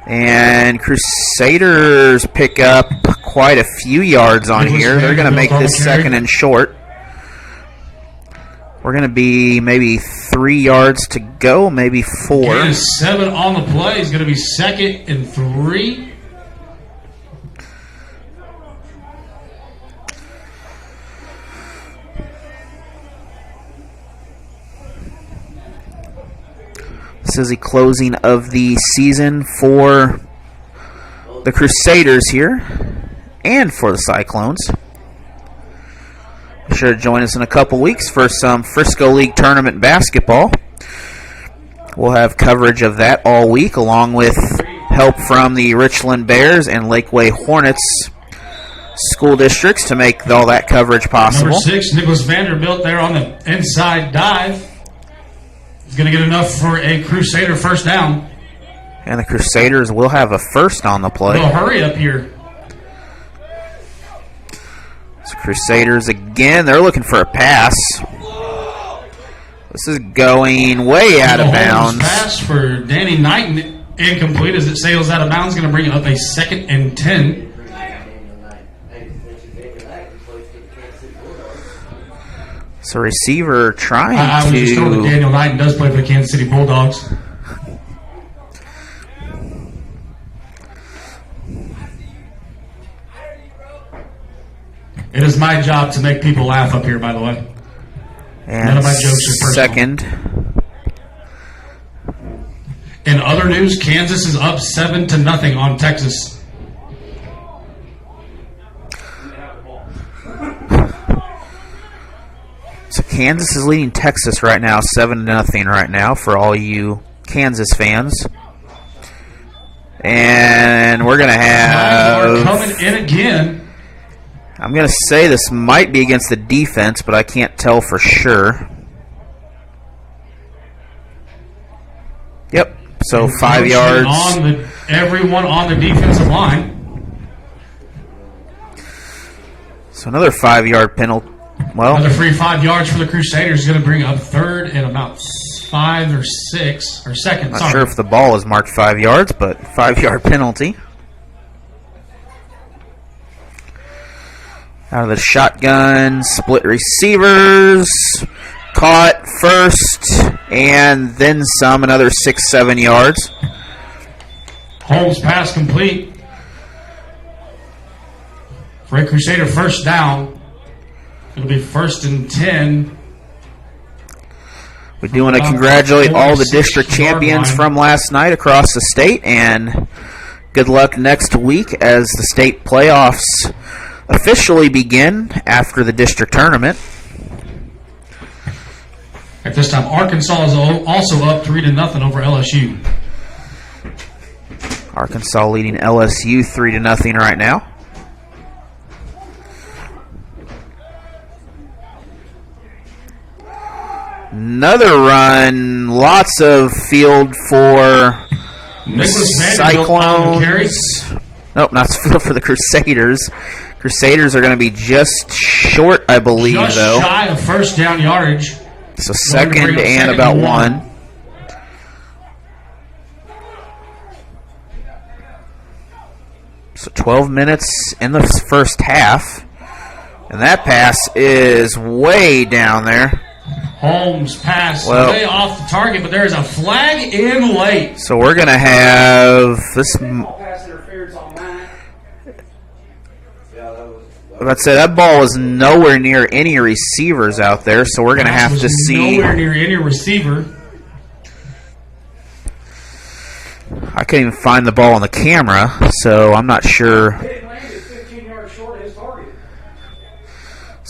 And Crusaders pick up quite a few yards on here. They're going to make this second and short. We're going to be maybe 3 yards to go, maybe 4. Gain of 7 on the play is going to be 2nd and 3. This is the closing of the season for the Crusaders here and for the Cyclones. Be sure to join us in a couple weeks for some Frisco League Tournament basketball. We'll have coverage of that all week, along with help from the Richland Bears and Lakeway Hornets school districts to make all that coverage possible. Number 6, Nicholas Vanderbilt there on the inside dive. He's going to get enough for a Crusader first down. And the Crusaders will have a first on the play. No hurry up here. So Crusaders again, they're looking for a pass. This is going way out of bounds. Pass for Danny Knighton, incomplete as it sails out of bounds. Going to bring it up a 2nd and 10. So receiver trying I was just told that Daniel Knighton does play for the Kansas City Bulldogs. It is my job to make people laugh up here, by the way. And none of my jokes are personal. Second. In other news, Kansas is up 7-0 on Texas. So Kansas is leading Texas right now, 7-0 right now for all you Kansas fans. And we're going to have... coming in again. I'm going to say this might be against the defense, but I can't tell for sure. Yep, so 5 yards. Everyone on the defensive line. So another 5-yard penalty. Well, another free 5 yards for the Crusaders is going to bring up 3rd and about 5 or 6 or 2nd. Not sure if the ball is marked 5 yards, but 5-yard penalty. Out of the shotgun, split receivers, caught first, and then some, another 6-7 yards. Holmes pass complete. For a Crusader first down. It'll be 1st and 10. We do want to congratulate all the district champions from last night across the state, and good luck next week as the state playoffs officially begin after the district tournament. At this time, Arkansas is also up 3-0 over LSU. Arkansas leading LSU 3-0 right now. Another run, lots of field for Cyclones. Nope, not field for the Crusaders. Crusaders are going to be just short, I believe, just though. Just shy of first down yardage. So second and about 1. So 12 minutes in the first half. And that pass is way down there. Holmes pass way off the target, but there's a flag in late. So we're going to have this. Let's say that ball was nowhere near any receivers out there, so we're going to have to see. Nowhere near any receiver. I couldn't even find the ball on the camera, so I'm not sure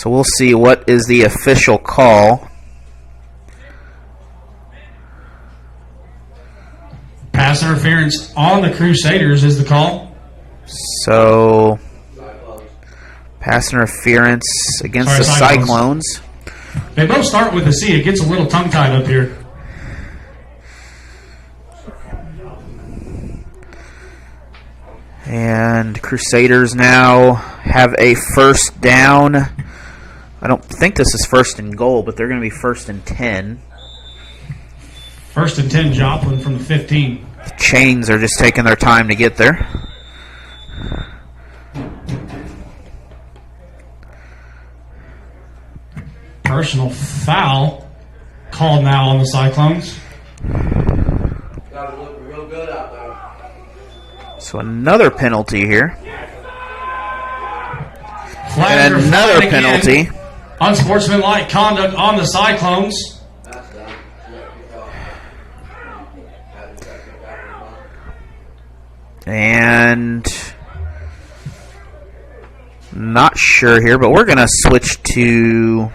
So we'll see what is the official call. Pass interference on the Crusaders is the call. So, pass interference against the Cyclones. They both start with a C. It gets a little tongue-tied up here. And Crusaders now have a first down. I don't think this is first and goal, but they're going to be first and 10. First and 10, Joplin from the 15. The Chains are just taking their time to get there. Personal foul called now on the Cyclones. Got to look real good out there. So another penalty here. Flag And another flag again. penalty. Unsportsmanlike conduct on the Cyclones. And not sure here, but we're going to switch to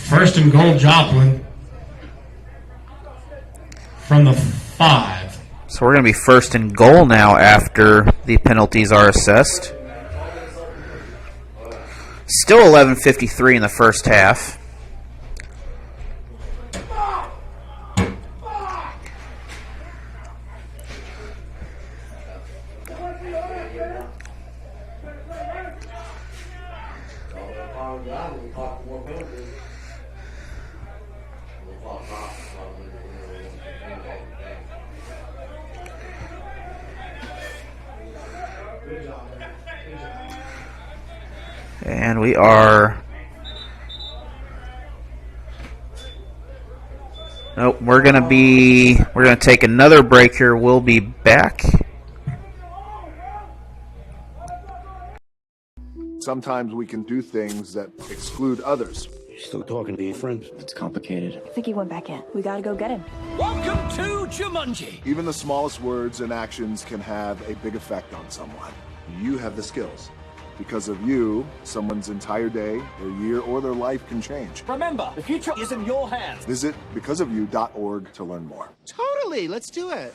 First and goal, Joplin from the 5. So we're going to be first and goal now after the penalties are assessed. Still 11:53 in the first half. And we are... Nope, we're going to take another break here. We'll be back. Sometimes we can do things that exclude others. Still talking to your friends? It's complicated. I think he went back in. We gotta go get him. Welcome to Jumanji. Even the smallest words and actions can have a big effect on someone. You have the skills. Because of you, someone's entire day, their year, or their life can change. Remember, the future is in your hands. Visit becauseofyou.org to learn more. Totally, let's do it.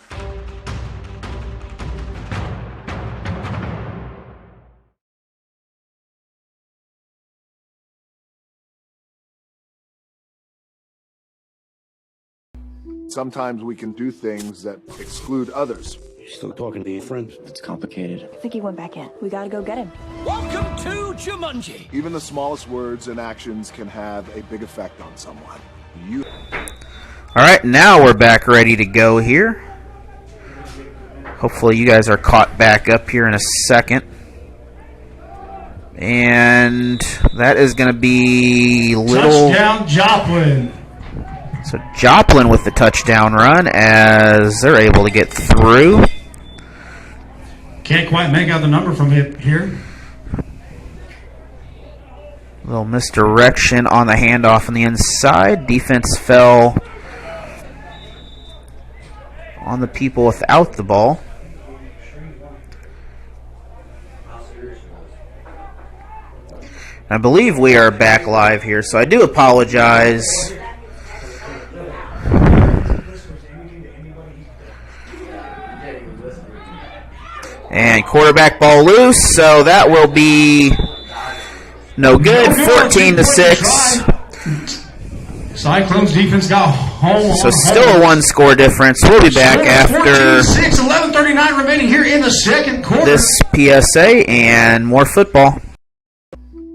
Sometimes we can do things that exclude others. Still talking to your friends? It's complicated. I think he went back in. We gotta go get him. Welcome to Jumanji. Even the smallest words and actions can have a big effect on someone. You. All right, now we're back ready to go here. Hopefully you guys are caught back up here in a second. And that is going to be little... Touchdown, Joplin. So Joplin with the touchdown run as they're able to get through. Can't quite make out the number from it here. Little misdirection on the handoff on the inside. Defense fell on the people without the ball. I believe we are back live here, so I do apologize. And quarterback ball loose, so that will be no good. 14-6. Cyclones defense got home. So still a one-score difference. We'll be back after 14-6, 11:39 remaining here in the second quarter. this PSA and more football.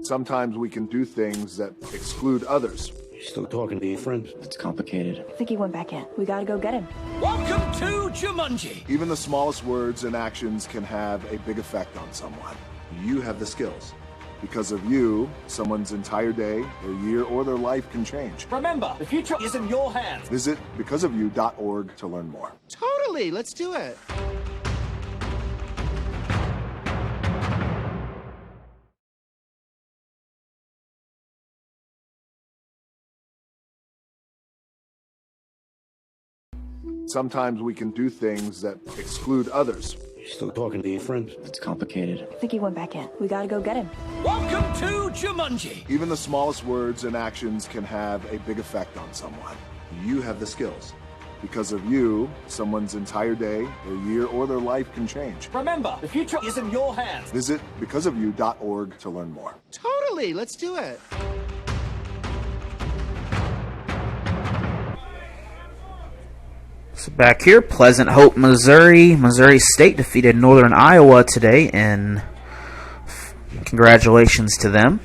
Sometimes we can do things that exclude others. Still talking to your friends? It's complicated. I think he went back in. We gotta go get him. Welcome to Jumanji. Even the smallest words and actions can have a big effect on someone. You have the skills. Because of you, someone's entire day, their year, or their life can change. Remember, the future is in your hands. Visit becauseofyou.org to learn more. Totally, let's do it. Sometimes we can do things that exclude others. Still talking to your friends? It's complicated. I think he went back in. We gotta go get him. Welcome to Jumanji. Even the smallest words and actions can have a big effect on someone. You have the skills. Because of you, someone's entire day, their year, or their life can change. Remember, the future is in your hands. Visit becauseofyou.org to learn more. Totally, let's do it. So back here, Pleasant Hope, Missouri. Missouri State defeated Northern Iowa today, and congratulations to them.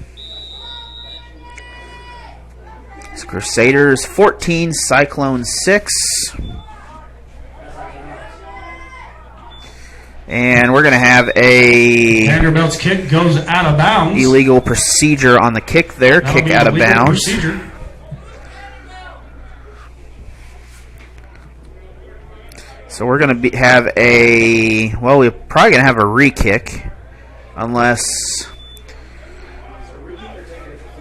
It's Crusaders 14, Cyclones 6. And we're going to have a Vanderbilt's kick goes out of bounds. illegal procedure on the kick there. That'll Kick be out of illegal bounds. procedure. So we're going to have a, well, we're probably going to have a re-kick unless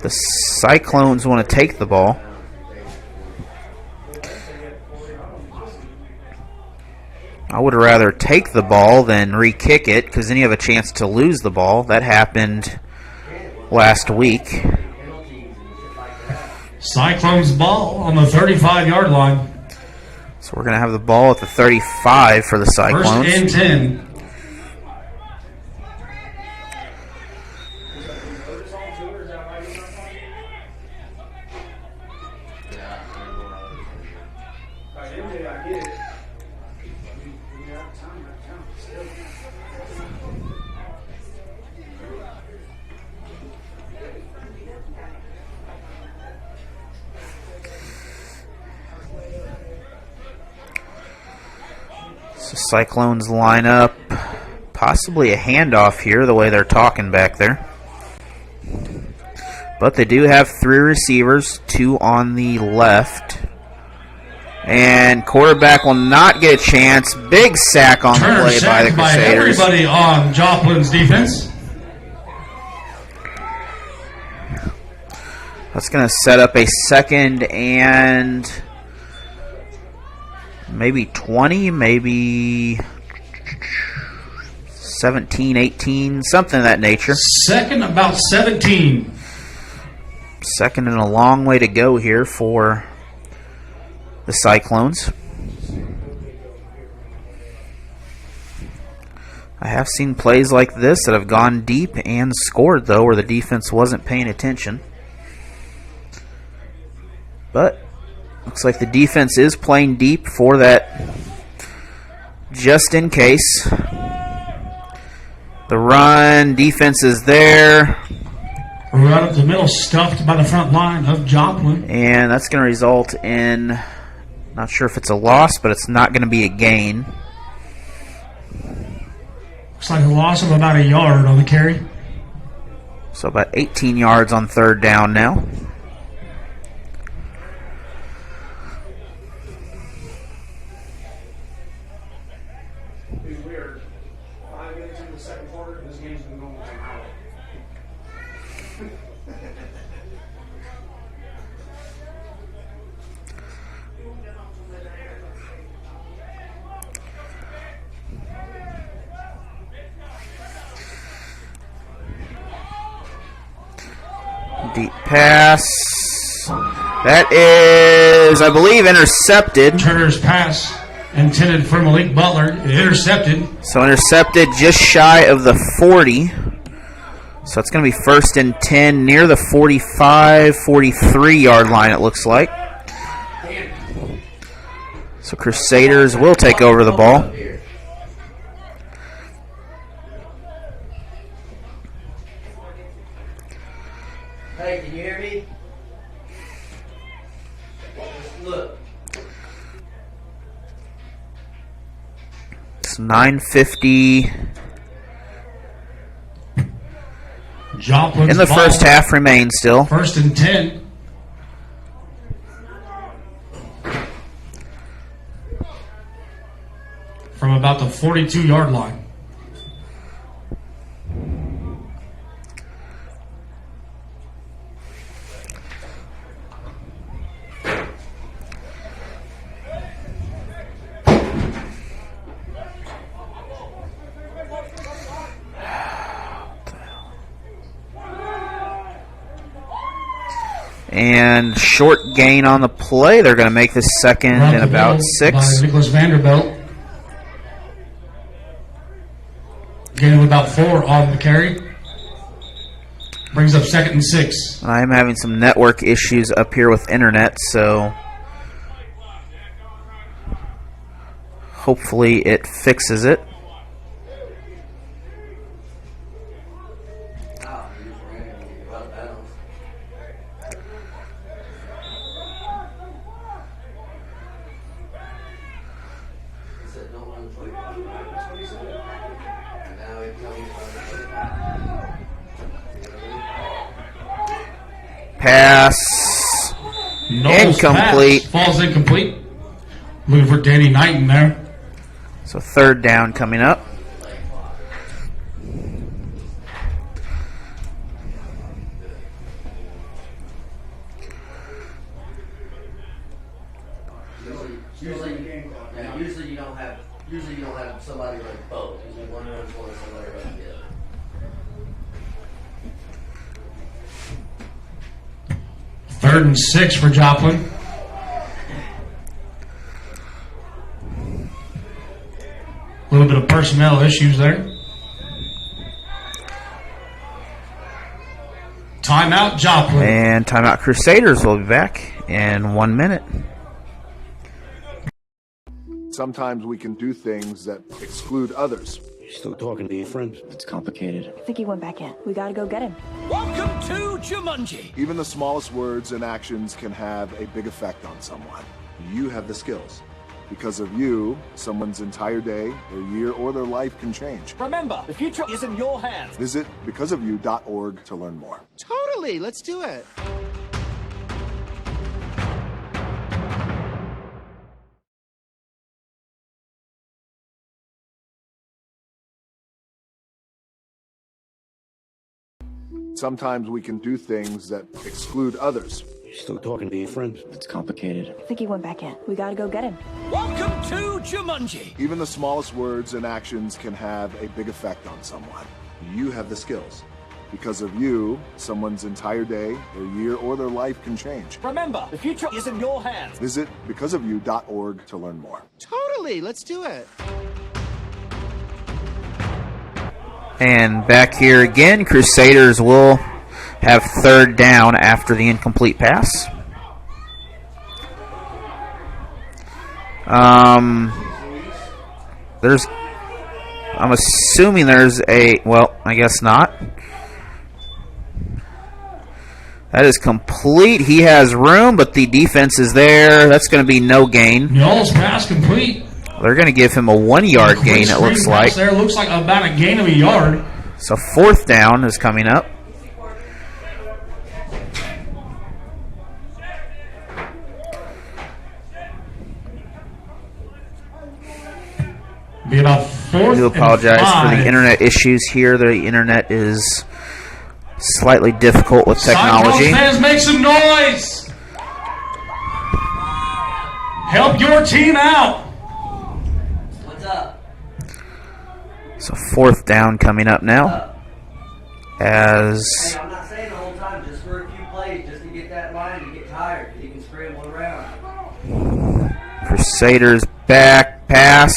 the Cyclones want to take the ball. I would rather take the ball than re-kick it because then you have a chance to lose the ball. That happened last week. Cyclones ball on the 35-yard line. So we're going to have the ball at the 35 for the Cyclones. First and 10. So Cyclones line up, possibly a handoff here, the way they're talking back there. But they do have 3 receivers, 2 on the left. And quarterback will not get a chance. Big sack on the play by the Crusaders. Everybody on Joplin's defense. That's going to set up a second and maybe 20, maybe 17, 18, something of that nature. Second, about 17. Second and a long way to go here for the Cyclones. I have seen plays like this that have gone deep and scored, though, where the defense wasn't paying attention. But looks like the defense is playing deep for that just in case. The run, defense is there. Right up the middle, stuffed by the front line of Joplin. And that's going to result in, not sure if it's a loss, but it's not going to be a gain. Looks like a loss of about a yard on the carry. So about 18 yards on third down now. Deep pass. That is, I believe, intercepted. Turner's pass intended for Malik Butler. Intercepted. So intercepted just shy of the 40. So it's going to be first and 10 near the 45, 43-yard line, it looks like. So Crusaders will take over the ball. Hey, can you hear me? Look. It's 9:50. Joplin's in the ball. first half remains still. 1st and 10. From about the 42-yard line. And short gain on the play. They're going to make this second and about 6. By Nicholas Vanderbilt. Gain of about 4 on the carry. Brings up 2nd and 6. I'm having some network issues up here with internet, so hopefully it fixes it. Pass. Knowles' Incomplete. pass falls incomplete. Looking for Danny Knighton there. So 3rd down coming up. Usually you don't have somebody like both. Usually one runs one, somebody runs the other. Third and 6 for Joplin. A little bit of personnel issues there. Timeout, Joplin. And timeout, Crusaders will be back in 1 minute. Sometimes we can do things that exclude others. You still talking to your friend? It's complicated. I think he went back in. We gotta go get him. Welcome to Jumanji. Even the smallest words and actions can have a big effect on someone. You have the skills. Because of you, someone's entire day, their year, or their life can change. Remember, the future is in your hands. Visit becauseofyou.org to learn more. Totally, let's do it. Sometimes we can do things that exclude others. You still talking to your friend? It's complicated. I think he went back in. We gotta go get him. Welcome to Jumanji. Even the smallest words and actions can have a big effect on someone. You have the skills. Because of you, someone's entire day, their year, or their life can change. Remember, the future is in your hands. Visit becauseofyou.org to learn more. Totally, let's do it. And back here again, Crusaders will have 3rd down after the incomplete pass. I'm assuming there's a, well, I guess not. That is complete. He has room, but the defense is there. That's going to be no gain. Knowles' pass complete. They're going to give him a 1-yard gain, it looks like. There looks like about a gain of a yard. So 4th down is coming up. Be about 4th. I do apologize and 5. for the internet issues here. The internet is slightly difficult with technology. Cyclones fans, make some noise. Help your team out. What's up? So 4th down coming up now. As Hey, I'm not saying the whole time, just for a few plays, just to get that line to get tired, so you can scramble around. Crusaders back pass.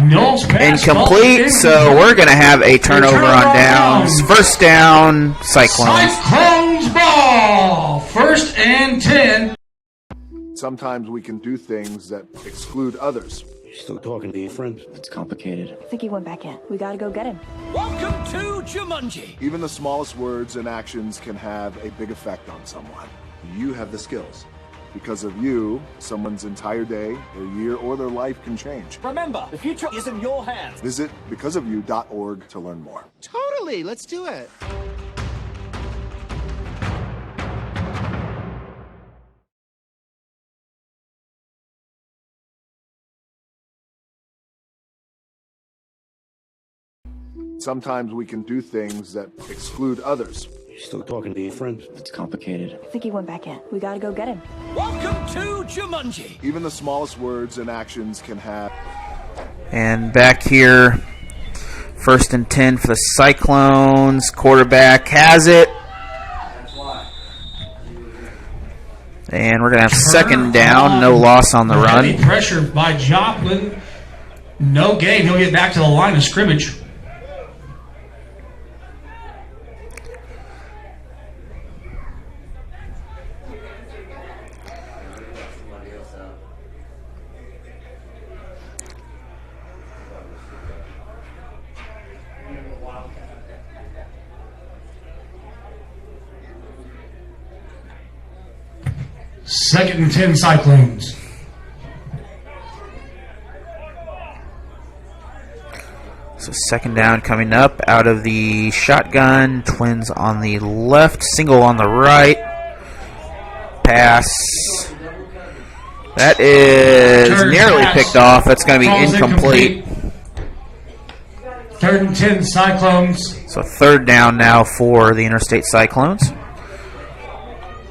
Knowles' pass Incomplete, so we're going to have a turnover on downs. 1st down, Cyclones. Cyclones ball. 1st and 10. Sometimes we can do things that exclude others. You still talking to your friend? It's complicated. I think he went back in. We gotta go get him. Welcome to Jumanji. Even the smallest words and actions can have a big effect on someone. You have the skills. Because of you, someone's entire day, their year, or their life can change. Remember, the future is in your hands. Visit becauseofyou.org to learn more. Totally, let's do it. Sometimes we can do things that exclude others. You still talking to your friends? It's complicated. I think he went back in. We gotta go get him. Welcome to Jumanji. Even the smallest words and actions can have. And back here, 1st and 10 for the Cyclones. Quarterback has it. And we're going to have 2nd down. No loss on the run. Heavy pressure by Joplin. No gain. He'll get back to the line of scrimmage. Second and 10 Cyclones. So 2nd down coming up out of the shotgun. Twins on the left, single on the right. Pass. That is nearly picked off. That's going to be incomplete. 3rd and 10 Cyclones. So 3rd down now for the Interstate Cyclones.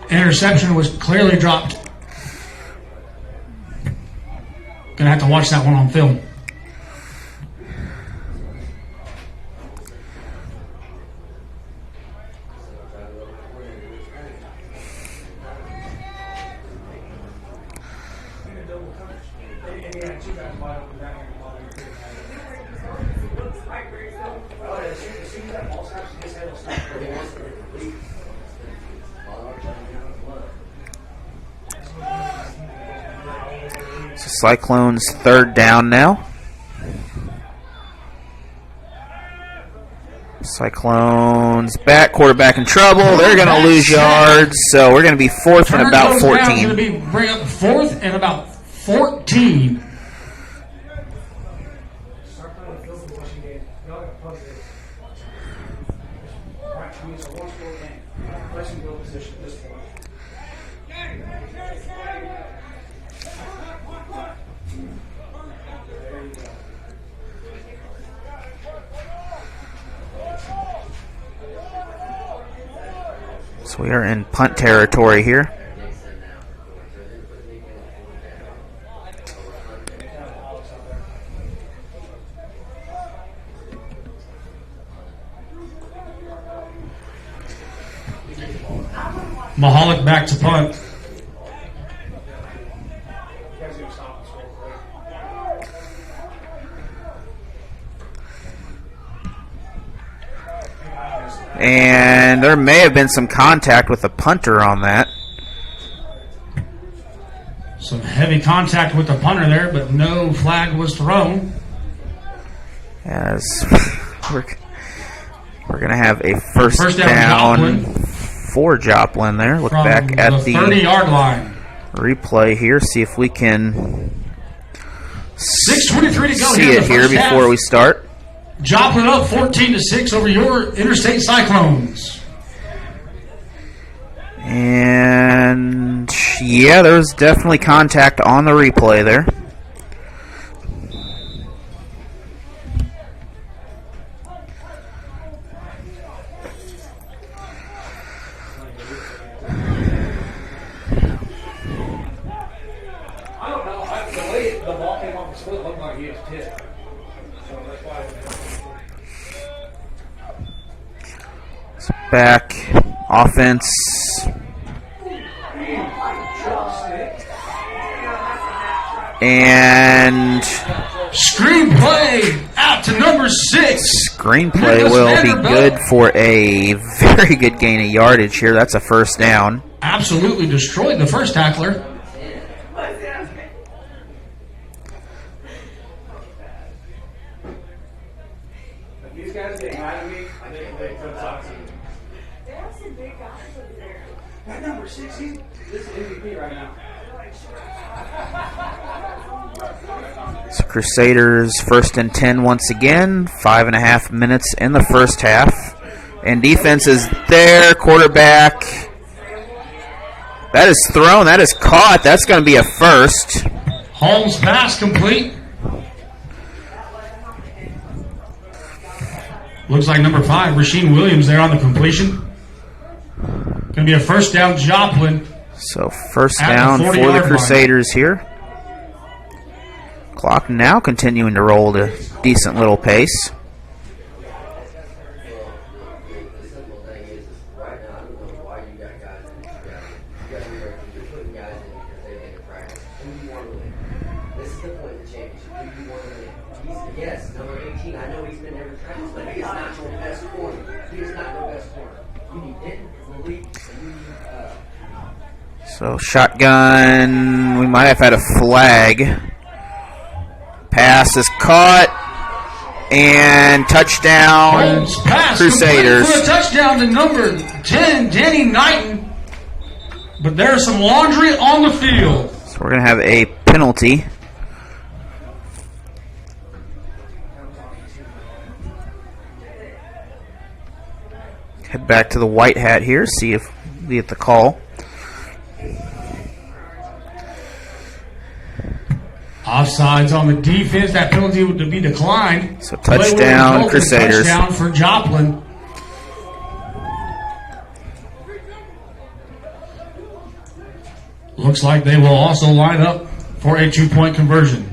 Interception was clearly dropped. Gonna have to watch that one on film. So Cyclones 3rd down now. Cyclones back, quarterback in trouble. They're going to lose yards, so we're going to be 4th and about 14. Going to bring up 4th and about 14. So we are in punt territory here. Mahalik back to punt. And there may have been some contact with the punter on that. Some heavy contact with the punter there, but no flag was thrown. As we're going to have a first down for Joplin there. Look back at the 30-yard line. Replay here, see if we can 6:23 to go see it here before we start. Joplin up 14-6 over your Interstate Cyclones. And yeah, there was definitely contact on the replay there. I don't know. The way the ball came off the split looked like he was tipped. Back offense. And screenplay out to number 6. Screenplay will be good for a very good gain of yardage here. That's a first down. Absolutely destroyed the first tackler. These guys get mad at me. They come talk to me. That number 6, this is MVP right now. So Crusaders 1st and 10 once again. 5.5 minutes in the first half. And defense is there. Quarterback. That is thrown. That is caught. That's going to be a first. Holmes pass complete. Looks like number 5, Rasheem Williams, there on the completion. Going to be a first down, Joplin. So first down for the Crusaders here. Clock now continuing to roll at a decent little pace. Yes, number 18. I know he's been every practice, but he is not your best corner. He is not your best corner. You need him, Malik, and you need So shotgun. We might have had a flag. Pass is caught. And touchdown, Crusaders. For a touchdown to number 10, Danny Knighton. But there's some laundry on the field. So we're going to have a penalty. Head back to the white hat here, see if we get the call. Offsides on the defense. That penalty would be declined. So touchdown, Crusaders. Touchdown for Joplin. Looks like they will also line up for a 2-point conversion.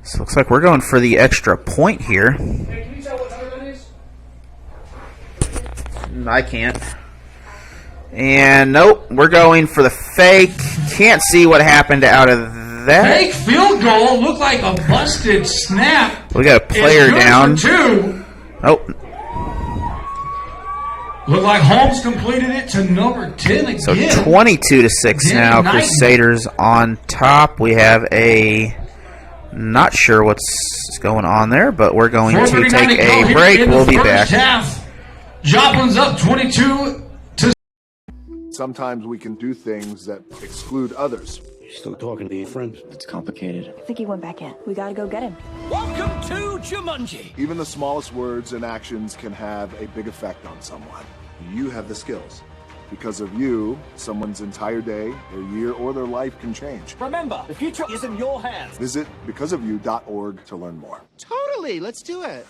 So looks like we're going for the extra point here. Hey, can you tell what number that is? I can't. And nope, we're going for the fake. Can't see what happened out of that. Fake field goal. Looked like a busted snap. We got a player It's good down. for 2. Oh, Looked like Holmes completed it to number 10 again. so 22-6 now. Knighton. Crusaders on top. We have a not sure what's going on there, but we're going to 4:39 take to go a here break. in the We'll be first back. half. Joplin's up 22 to. Sometimes we can do things that exclude others. You still talking to your friend? It's complicated. I think he went back in. We gotta go get him. Welcome to Jumanji. Even the smallest words and actions can have a big effect on someone. You have the skills. Because of you, someone's entire day, their year, or their life can change. Remember, the future is in your hands. Visit becauseofyou.org to learn more. Totally, let's do it.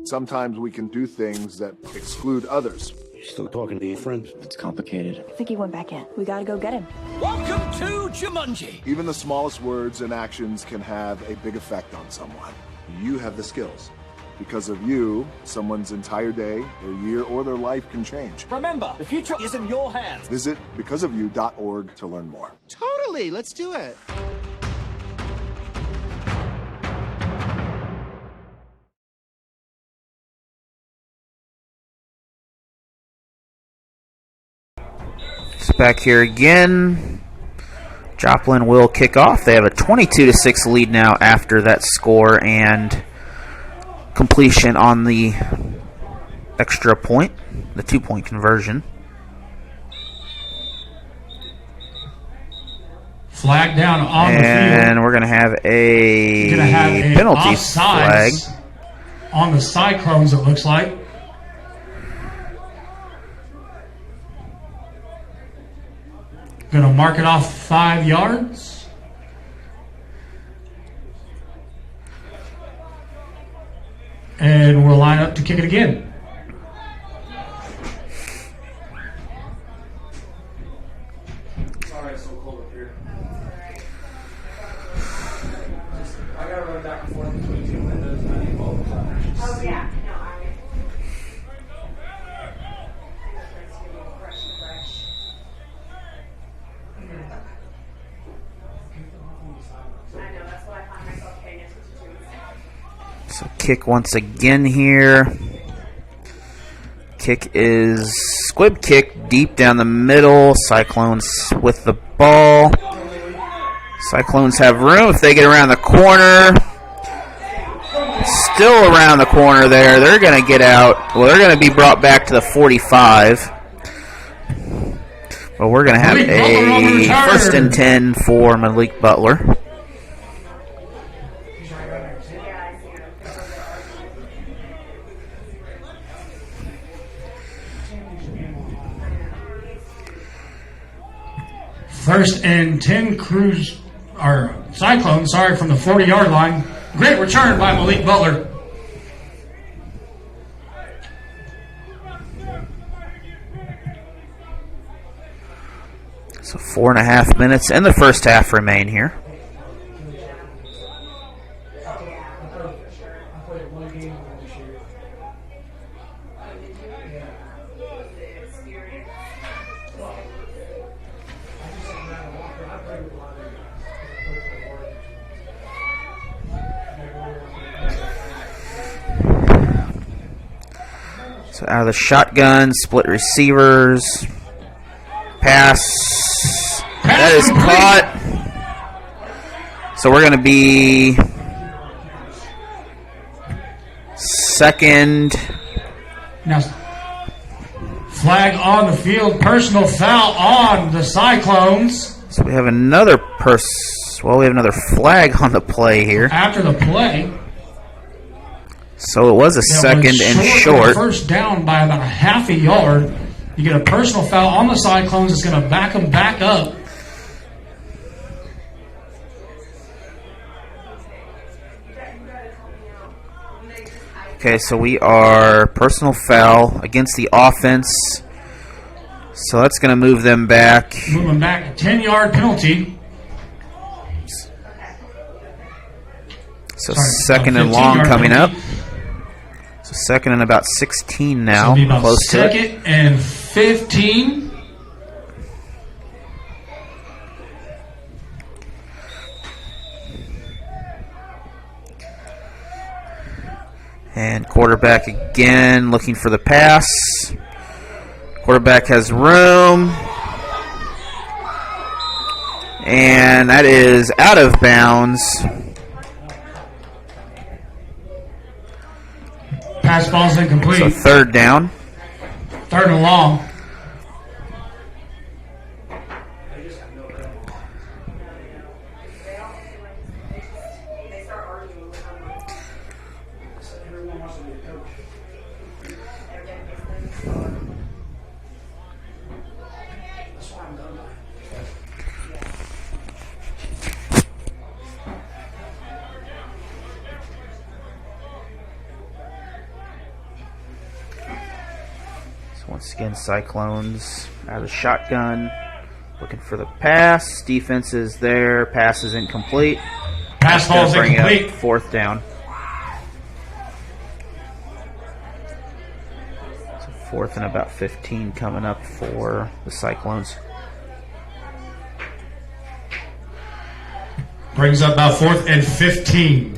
Sometimes we can do things that exclude others. You still talking to your friend? It's complicated. I think he went back in. We gotta go get him. Welcome to Jumanji. Even the smallest words and actions can have a big effect on someone. You have the skills. Because of you, someone's entire day, their year, or their life can change. Remember, the future is in your hands. Visit becauseofyou.org to learn more. Totally, let's do it. It's back here again. Joplin will kick off. They have a 22-6 lead now after that score and completion on the extra point, the 2-point conversion. Flag down on the field. And we're going to have a penalty flag on the Cyclones, it looks like. Going to mark it off 5 yards. And we'll line up to kick it again. Sorry, it's so cold up here. I got to run back and forth between 2 windows. I need both. Oh, yeah. No, I mean. I know, that's what I find myself paying attention to. So kick once again here. Kick is squib kick deep down the middle. Cyclones with the ball. Cyclones have room if they get around the corner. Still around the corner there. They're going to get out. Well, they're going to be brought back to the 45. But we're going to have a 1st and 10 for Malik Butler. First and 10 Cyclones, from the 40-yard line. Great return by Malik Butler. So 4.5 minutes in the first half remain here. So out of the shotgun, split receivers, pass. That is caught. So we're going to be second. Now, flag on the field, personal foul on the Cyclones. So we have another we have another flag on the play here. After the play. So it was a second and short. First down by about a half a yard. You get a personal foul on the Cyclones. It's going to back them back up. Okay, so we are personal foul against the offense. So that's going to move them back. Move them back. 10-yard penalty. So second and long coming up. So second and about 16 now. So about close to it. Second and 15. And quarterback again looking for the pass. Quarterback has room. And that is out of bounds. Pass ball's incomplete. So third down. Third and long. Once again, Cyclones out of the shotgun, looking for the pass. Defense is there. Pass is incomplete. Pass ball's incomplete. Fourth down. So fourth and about 15 coming up for the Cyclones. Brings up about 4th and 15.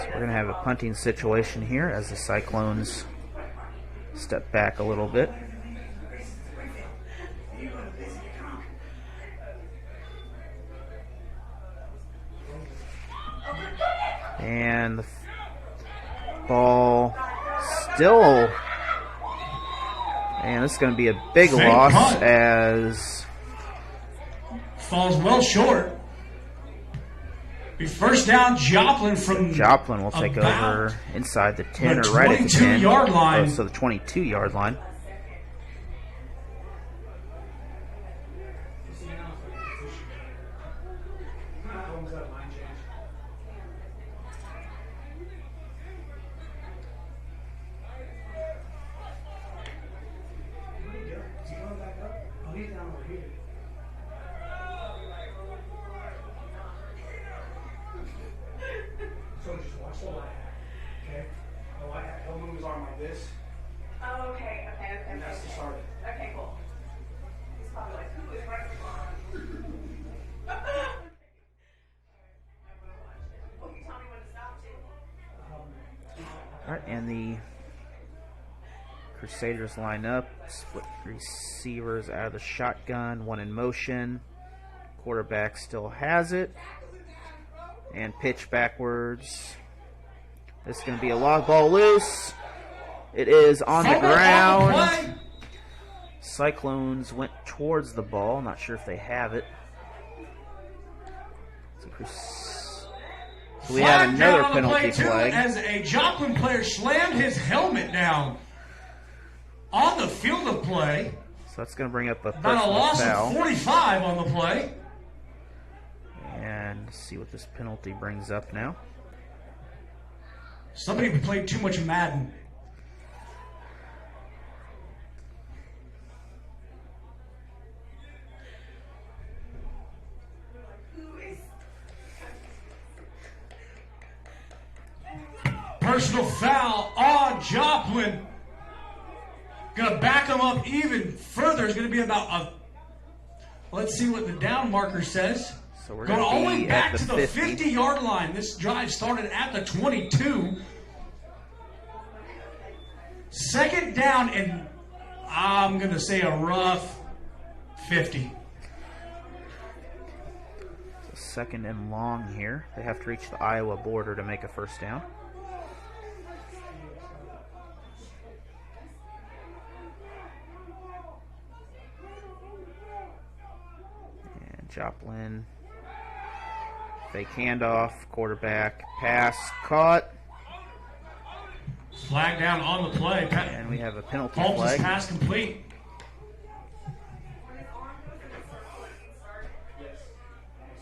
We're going to have a punting situation here as the Cyclones step back a little bit. And the ball still, and this is going to be a big loss punt. as falls well short. Be first down, Joplin from Joplin will take over inside the 10 the or right at the 10. 22-yard line. Oh, so the 22-yard line. So just watch the light hat, okay? The light hat, he'll move his arm like this. Oh, okay. That's the start. Okay, cool. He's probably like, who is right Well, you tell me when to stop, too. All right, and the Crusaders line up. Split receivers out of the shotgun, one in motion. Quarterback still has it. And pitch backwards. This is going to be a long ball loose. It is on the ground. Cyclones went towards the ball. Not sure if they have it. So we have another penalty flag. As a Joplin player slammed his helmet down on the field of play. So that's going to bring up a About a loss foul. of 45 on the play. And see what this penalty brings up now. Somebody played too much Madden. Personal foul on Joplin. Gonna back him up even further. It's gonna be about a. Let's see what the down marker says. So we're going all the way be back at to the 50-yard line. This drive started at the 22. Second down, and I'm going to say a rough 50. So second and long here. They have to reach the Iowa border to make a first down. And Joplin. Fake handoff, quarterback, pass, caught. Flag down on the play. And we have a penalty Holmes' flag. pass complete. When his arm goes in a circle, like you start. Yes.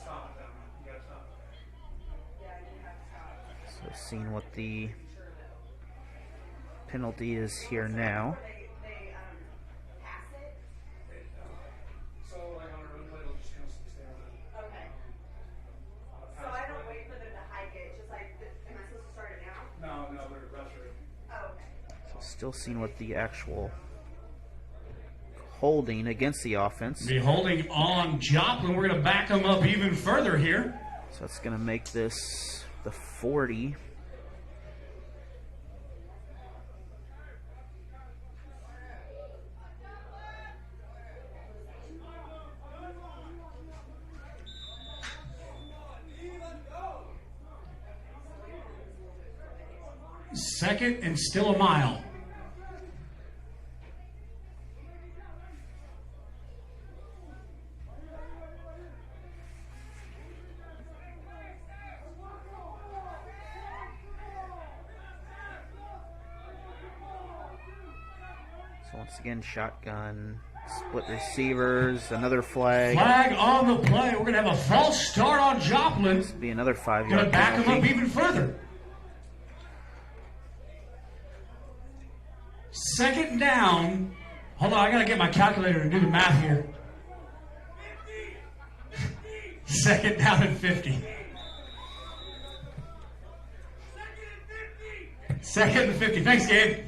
Stop them. You gotta stop. Yeah, you have to stop. So seeing what the penalty is here now. They pass it. So, like on a run play, they'll just kind of stay on it. Okay. So I don't wait for them to hike it. Just like, am I supposed to start it now? No, they're rushing. Oh, okay. So still seeing what the actual holding against the offense. Be holding on Joplin. We're going to back them up even further here. So that's going to make this the 40. Second and still a mile. So once again, shotgun, split receivers, another flag. Flag on the play. We're going to have a false start on Joplin. This will be another 5-yard Going to back him up penalty. even further. Second down. Hold on, I got to get my calculator to do the math here. Second down and 50. Second and 50. Thanks, Gabe.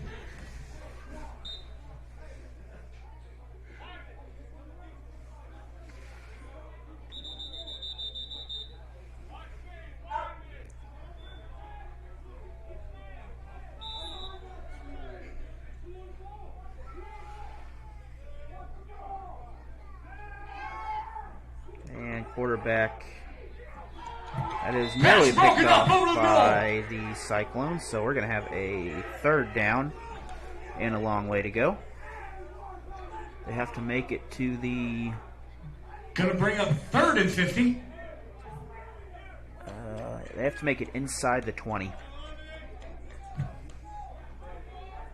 And quarterback. That is nearly picked off by the Cyclones. So we're going to have a third down and a long way to go. They have to make it to the... Going to bring up third and 50. They have to make it inside the 20.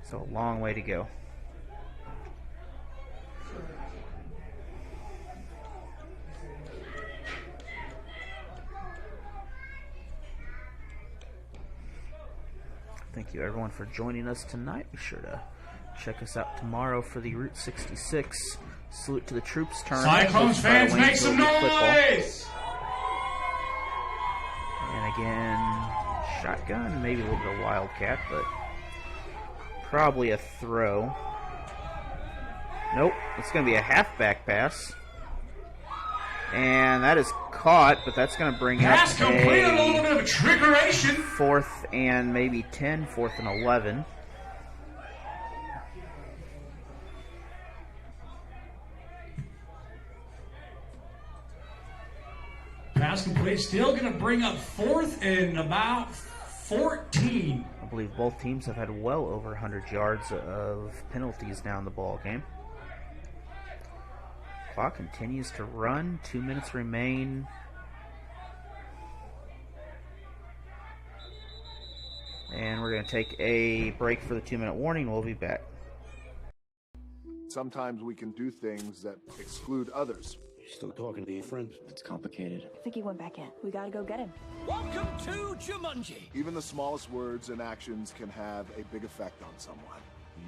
So a long way to go. Thank you everyone for joining us tonight. Be sure to check us out tomorrow for the Route 66 Salute to the Troops tournament. Cyclones hosted by fans, make Waynesville some Youth Football. noise! And again, shotgun, maybe a little bit of wildcat, but probably a throw. Nope, it's going to be a halfback pass. And that is caught, but that's going to bring Pass up complete, a little bit of a trickeration. 4th and maybe 10, 4th and 11. Pass complete, still going to bring up 4th and about 14. I believe both teams have had well over 100 yards of penalties now in the ball game. Clock continues to run. 2 minutes remain. And we're going to take a break for the 2-minute warning. We'll be back. Sometimes we can do things that exclude others. You still talking to your friend? It's complicated. I think he went back in. We gotta go get him. Welcome to Jumanji. Even the smallest words and actions can have a big effect on someone.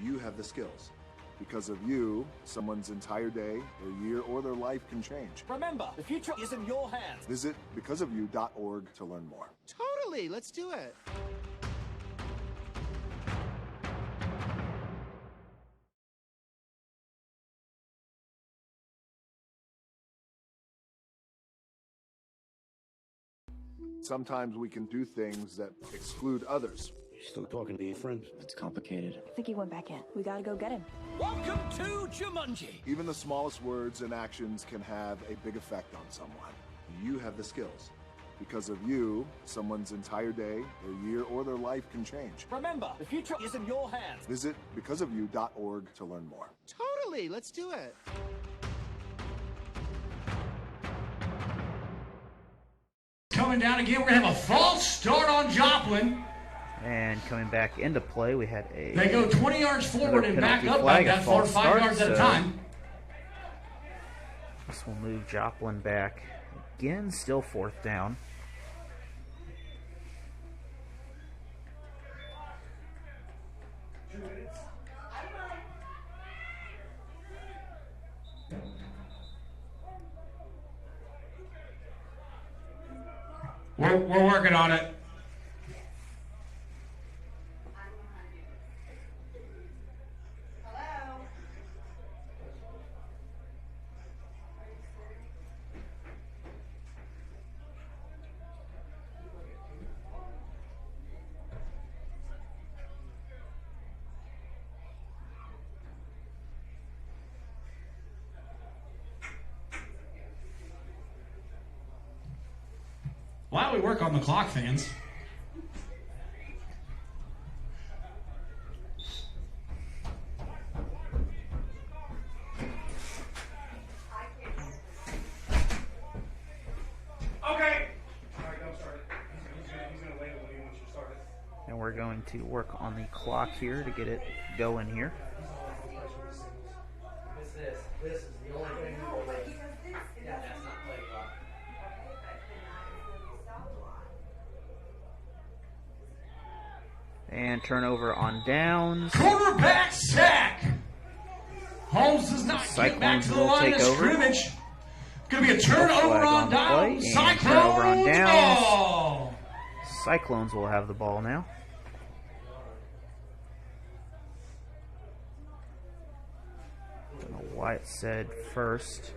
You have the skills. Because of you, someone's entire day, their year, or their life can change. Remember, the future is in your hands. Visit becauseofyou.org to learn more. Totally, let's do it. Sometimes we can do things that exclude others. You still talking to your friend? It's complicated. I think he went back in. We gotta go get him. Welcome to Jumanji. Even the smallest words and actions can have a big effect on someone. You have the skills. Because of you, someone's entire day, their year, or their life can change. Remember, the future is in your hands. Visit becauseofyou.org to learn more. Totally, let's do it. Coming down again, we're going to have a false start on Joplin. And coming back into play, we had a... They go 20 yards forward and back penalty up flag, like a that 4 or false 5 start, yards at a so time. This will move Joplin back again, still 4th down. We're working on it. Hello? While we work on the clock, fans. Okay. All right, don't start it. He's gonna wait when he wants you to start it. And we're going to work on the clock here to get it going here. This is the only thing we will wait. Yeah, that's not play clock. And turnover on downs. Quarterback sack. Holmes does not get back Cyclones to the will line take of over. scrimmage. Going to be a turnover Flag on on the play, downs. and turnover on Cyclones downs. ball. Cyclones will have the ball now. Don't know why it said first.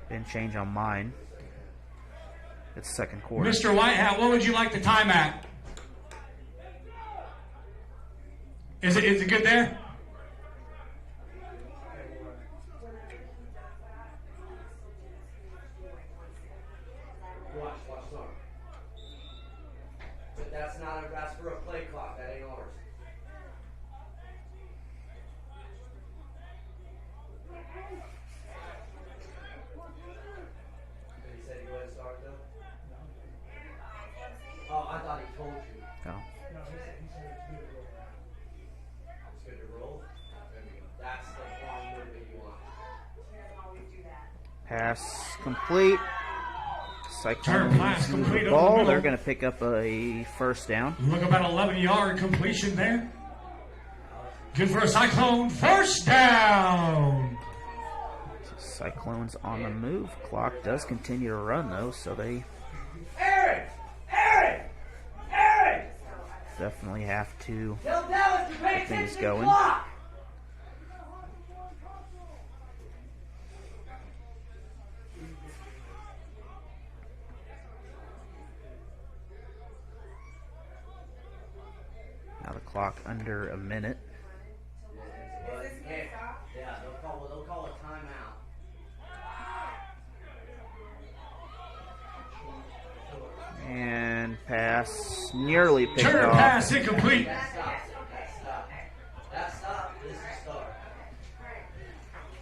Didn't change on mine. It's second quarter. Mr. Whitehat, what would you like the time at? Is it good there? Watch on. But that's for a play clock. That ain't ours. Did he say to go ahead and start though? Oh, I thought he told you. No. It's good to roll. That's the wrong movement you want. Pass complete. Turn pass Cyclones complete move over the the ball. middle. They're going to pick up a first down. Look, about 11-yard completion there. Good for a Cyclone. First down. Cyclones on the move. Clock does continue to run though, so they definitely have to Tell Dallas to pay get things attention to the going. clock. Now the clock under a minute. Yeah, they'll call a timeout. And pass nearly picked Turner off. pass incomplete. That stop. This is start.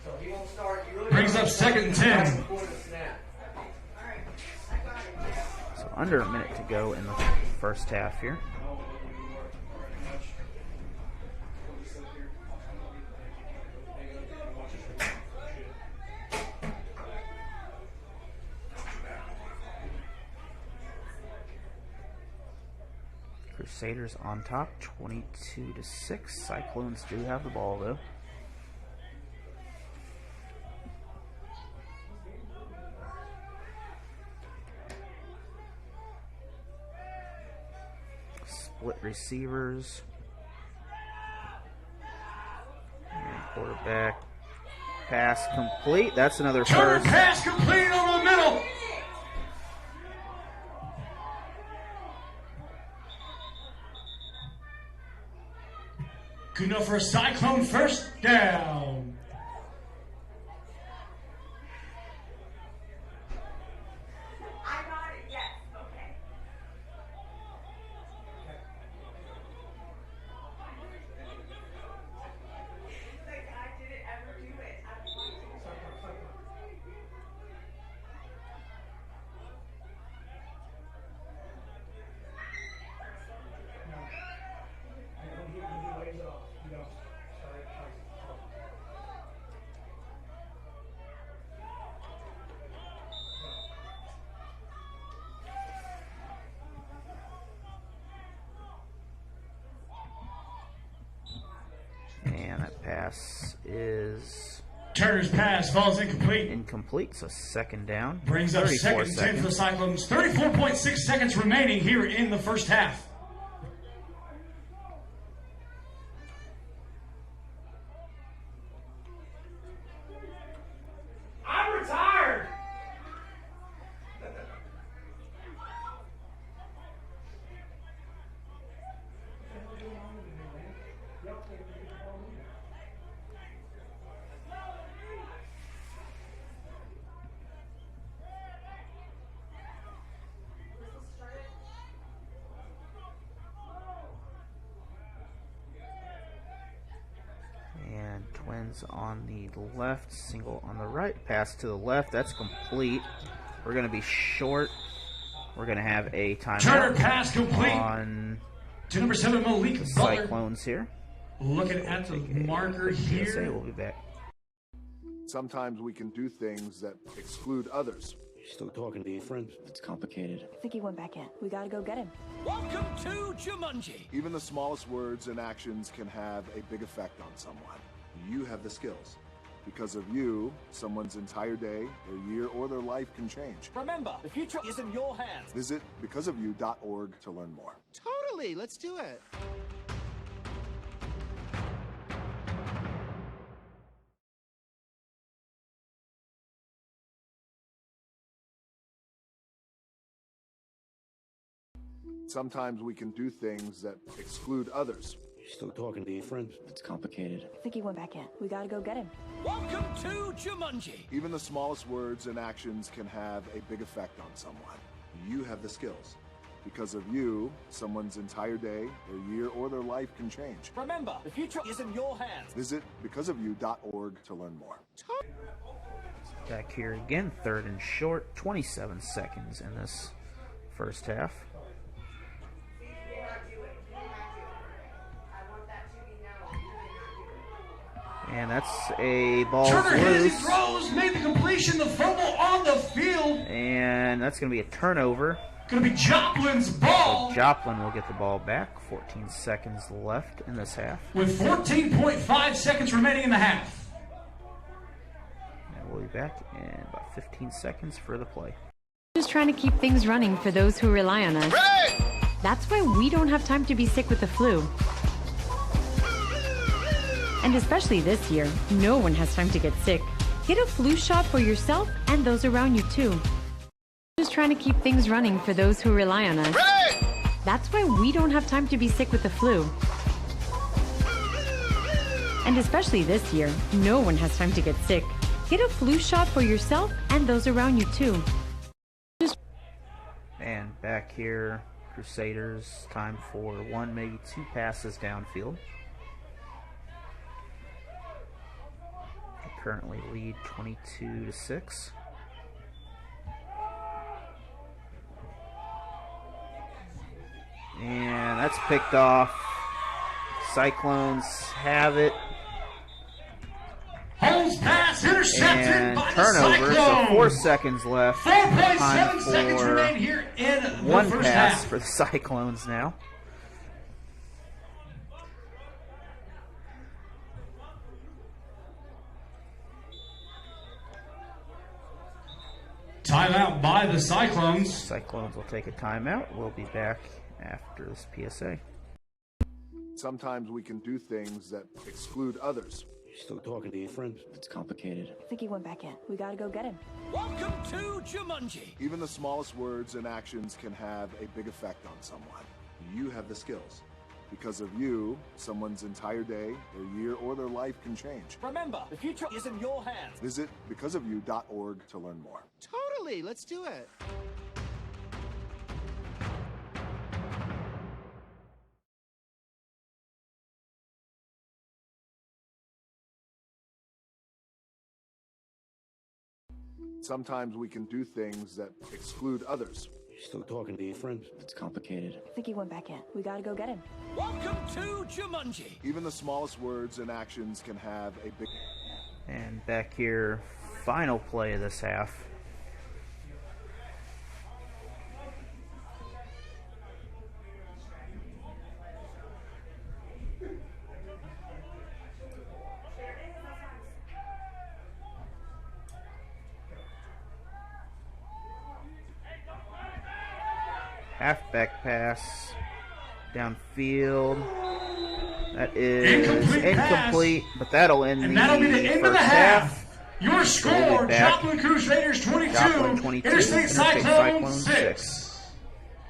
So he won't start. He really Brings up second and 10. before the snap. So under a minute to go in the first half here. Crusaders on top, 22-6. Cyclones do have the ball though. Split receivers. And quarterback pass complete. That's another Turner first. pass complete over the middle. Good enough for a Cyclone first down. I got it, yes, okay. Like, I didn't ever do it. I'm And that pass is Turner's pass falls incomplete. incomplete, so second down. Brings up 34 second and 10 for the Cyclones. 34.6 seconds remaining here in the first half. I'm retired. And twins on the left, single on the right. Pass to the left, that's complete. We're going to be short. We're going to have a Turner timeout pass complete on to number 7, Malik the Butler. Cyclones here. Looking at the marker PSA, here. we'll be back. Sometimes we can do things that exclude others. Still talking to your friend? It's complicated. I think he went back in. We gotta go get him. Welcome to Jumanji. Even the smallest words and actions can have a big effect on someone. You have the skills. Because of you, someone's entire day, their year, or their life can change. Remember, the future is in your hands. Visit becauseofyou.org to learn more. Totally, let's do it. Sometimes we can do things that exclude others. Still talking to your friend? It's complicated. I think he went back in. We gotta go get him. Welcome to Jumanji. Even the smallest words and actions can have a big effect on someone. You have the skills. Because of you, someone's entire day, their year, or their life can change. Remember, the future is in your hands. Visit becauseofyou.org to learn more. Back here again, third and short, 27 seconds in this first half. You did not do it. You did not do it. I want that to be known. You did not do it. And that's a ball Turner hit, he loose. throws, made the completion, the fumble on the field. And that's going to be a turnover. Gonna be Joplin's ball Joplin will get the ball back. 14 seconds left in this half. with 14.5 seconds remaining in the half. And we'll be back in about 15 seconds for the play. Just trying to keep things running for those who rely on us. That's why we don't have time to be sick with the flu. And especially this year, no one has time to get sick. Get a flu shot for yourself and those around you too. Just trying to keep things running for those who rely on us. That's why we don't have time to be sick with the flu. And especially this year, no one has time to get sick. Get a flu shot for yourself and those around you too. And back here, Crusaders, time for one, maybe two passes downfield. They currently lead 22-6. And that's picked off. Cyclones have it. Holmes pass intercepted And by the turnover, so Cyclones. 4 seconds left. 4.7 seconds remain here in the One first pass half. for the Cyclones now. Timeout by the Cyclones. Cyclones will take a timeout. We'll be back after this PSA. Sometimes we can do things that exclude others. You're still talking to your friend? It's complicated. I think he went back in. We gotta go get him. Welcome to Jumanji. Even the smallest words and actions can have a big effect on someone. You have the skills. Because of you, someone's entire day, their year, or their life can change. Remember, the future is in your hands. Visit becausefyou.org to learn more. Totally, let's do it. Sometimes we can do things that exclude others. You're still talking to your friend? It's complicated. I think he went back in. We gotta go get him. Welcome to Jumanji. Even the smallest words and actions can have a big... And back here, final play of this half. Halfback pass downfield. That is incomplete, but that'll end And that'll be the end of the first half. Your We'll score, be back. Joplin Crusaders 22, Joplin 22, Interstate Interstate Cyclones Cyclones 6.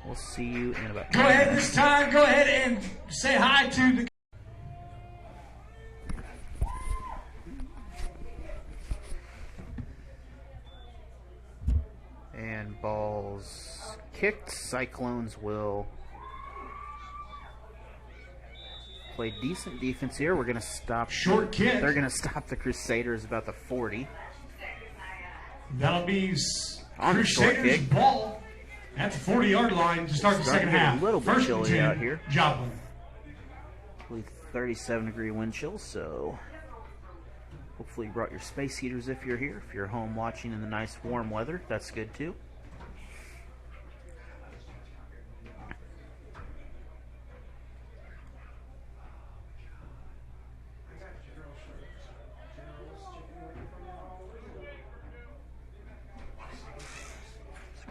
We'll see you in about Go ahead this time, go ahead and say hi to the... And balls kicked. Cyclones will play decent defense here. We're going to stop. Short kick. They're going to stop the Crusaders about the 40. That'll be On the short Crusaders kick. ball at the 40-yard line to start the Starting second to get half. a little bit First chilly and 10, out here. Joplin. 37-degree wind chill, so hopefully you brought your space heaters if you're here. If you're home watching in the nice warm weather, that's good too.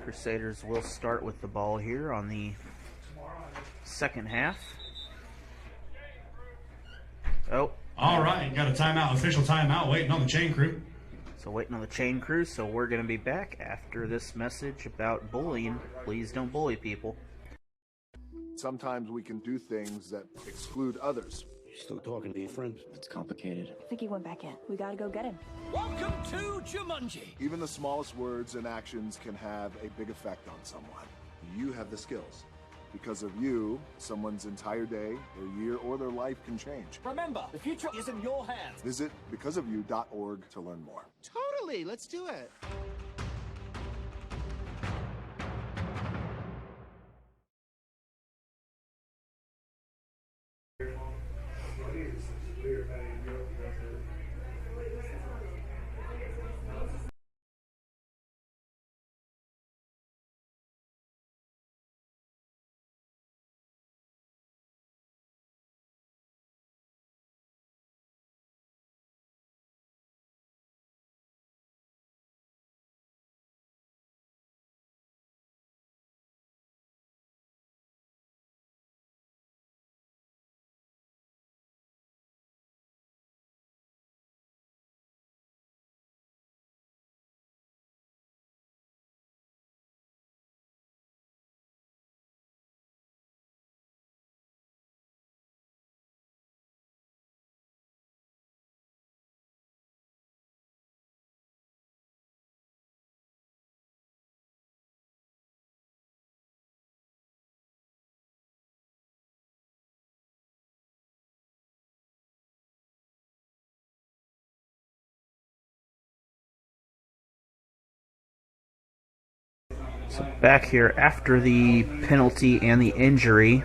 Crusaders will start with the ball here on the second half. Oh. All right, got a timeout, official timeout, waiting on the chain crew. So waiting on the chain crew, so we're going to be back after this message about bullying. Please don't bully people. Sometimes we can do things that exclude others. You're still talking to your friend? It's complicated. I think he went back in. We gotta go get him. Welcome to Jumanji. Even the smallest words and actions can have a big effect on someone. You have the skills. Because of you, someone's entire day, their year, or their life can change. Remember, the future is in your hands. Visit becausefyou.org to learn more. Totally, let's do it. So back here after the penalty and the injury.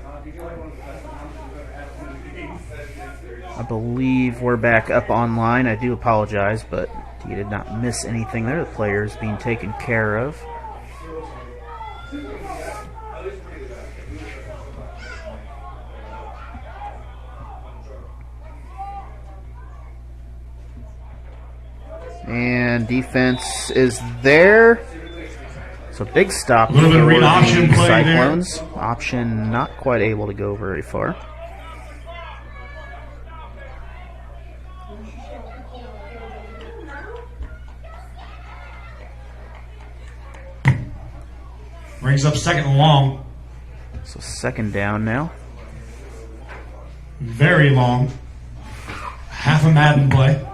I believe we're back up online. I do apologize, but you did not miss anything there. The players being taken care of. And defense is there. So big stop. A little bit of read option play Cyclones. there. Option not quite able to go very far. Brings up second and long. So second down now. Very long. Half a Madden play.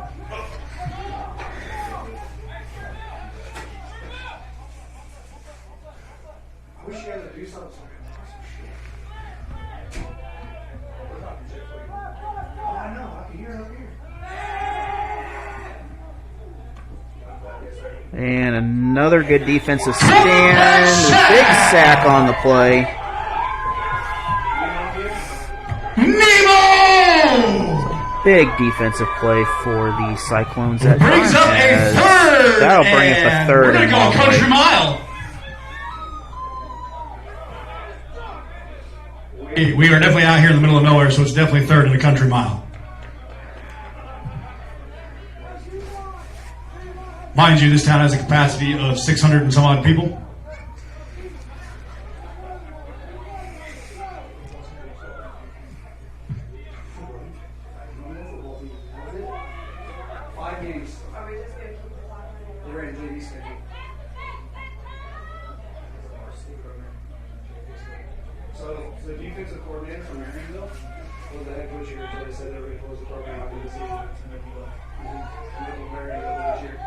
And another good defensive stand. Big sack on the play. Nemo! Big defensive play for the Cyclones. That Brings up a third. That'll bring up a third. We're going to go a country mile. We are definitely out here in the middle of nowhere, so it's definitely third in a country mile. Mind you, this town has a capacity of 600 and some odd people. So the defensive coordinator from Marysville was the head coach here, so they said they were going to close the program after the season. This year.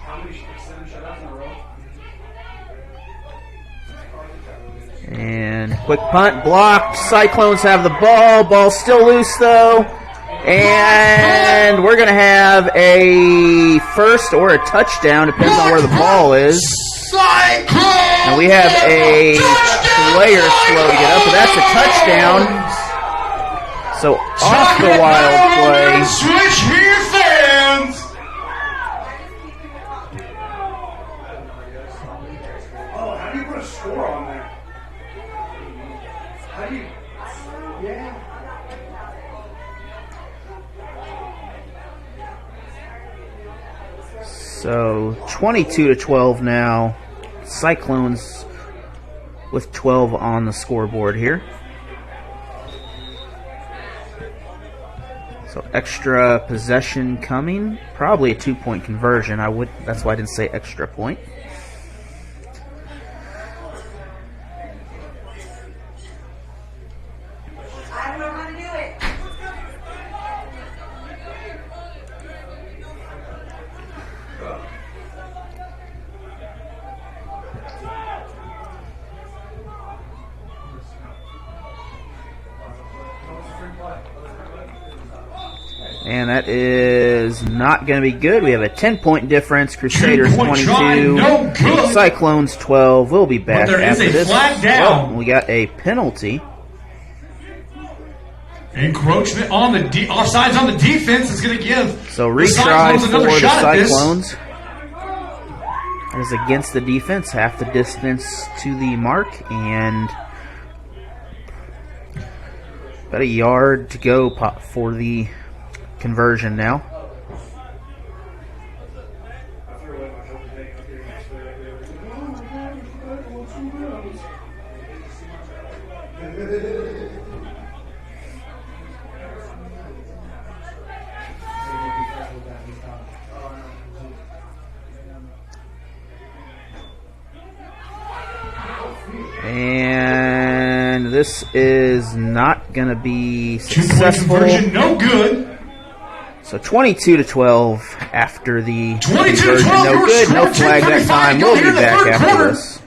How many 7 shutouts in a row? And quick punt blocked. Cyclones have the ball. Ball still loose though. And we're going to have a first or a touchdown, depends on where the ball is. And we have a player slow to get up, but that's a touchdown. So off the wild play. Switch here, fans. Oh, how do you put a score on there? How do you? Yeah. So 22-12 now. Cyclones with 12 on the scoreboard here. So extra possession coming. Probably a 2-point conversion. That's why I didn't say extra point. I don't know how to do it. And that is not going to be good. We have a 10-point difference. Crusaders 22, no good. Cyclones 12. We'll be back But there is after a this. flag down. Oh, we got a penalty. Encroachment on the offsides on the defense is going to give. So retry for another the shot at this. Cyclones. That is against the defense, half the distance to the mark, and about a yard to go for the conversion now. And this is not going to be successful. 2-point conversion, no good. So 22-12 after the 22-12, conversion. No good, no flag that time. We'll be back after this.